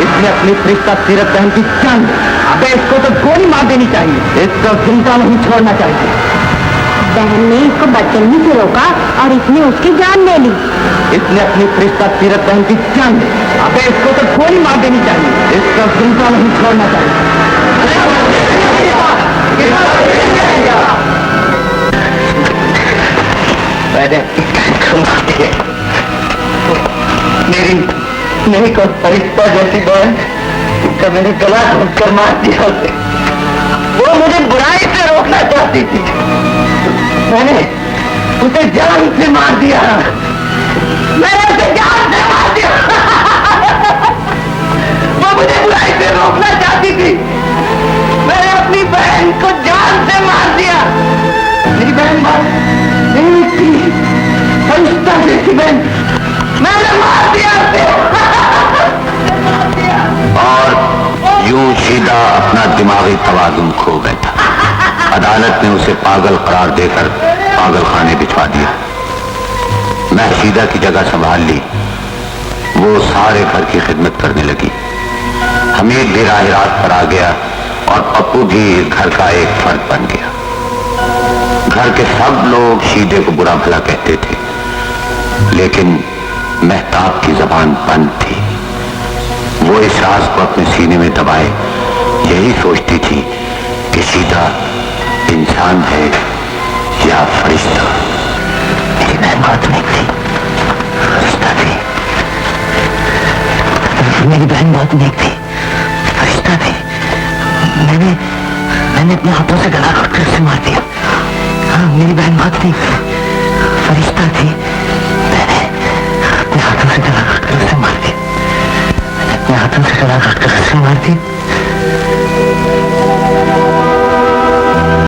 इसने अपनी फरिश्ता सीरत बहन की जान ली। अबे इसको तो गोली मार देनी चाहिए, इसको जिंदा नहीं छोड़ना चाहिए। बहन ने इसको बदतमीजी से रोका और इसने उसकी जान ले ली। इसने अपनी फरिश्ता सीरत बहन की जान ली। अबे इसको तो गोली मार देनी चाहिए, इसको जिंदा नहीं छोड़ना चाहिए। मैंने मेरी को फरिश्ता जैसी बहन का मैंने गला घोटकर मार दिया उसे। वो मुझे बुराई से रोकना चाहती थी, मैंने उसे जान से मार दिया, मैंने उसे जान से मार दिया। वो मुझे बुराई से रोकना चाहती थी, मैंने अपनी बहन को जान से मार दिया। मेरी बहन नहीं थी, फरिश्ता जैसी बहन, मैंने मार दिया उसे। और यूं शीदा अपना दिमागी तवाजुन खो बैठा। अदालत ने उसे पागल करार देकर पागल खाने भिजवा दिया। मैं शीदा की जगह संभाल ली, वो सारे घर की खिदमत करने लगी। हमीद भी राह रात पर आ गया और पप्पू भी इस घर का एक फर्द बन गया। घर के सब लोग शीदे को बुरा भला कहते थे, लेकिन मेहताब की जबान बंद थी। वो इस राज को अपने सीने में दबाए यही सोचती थी कि शीदा इंसान है या फरिश्ता। मेरी बहन बहुत नेक थी, फरिश्ता थी। मेरी बहन बहुत नेक थी, फरिश्ता थी। मैंने अपने हाथों से गला घोट कर उसे मार दिया। हाँ, मेरी बहन बहुत नेक थी, फरिश्ता थी। मैंने अपने हाथों से गला घोट कर उसे मार दिया। मैंने अपने हाथों से गला घोट कर उसे मार दिया।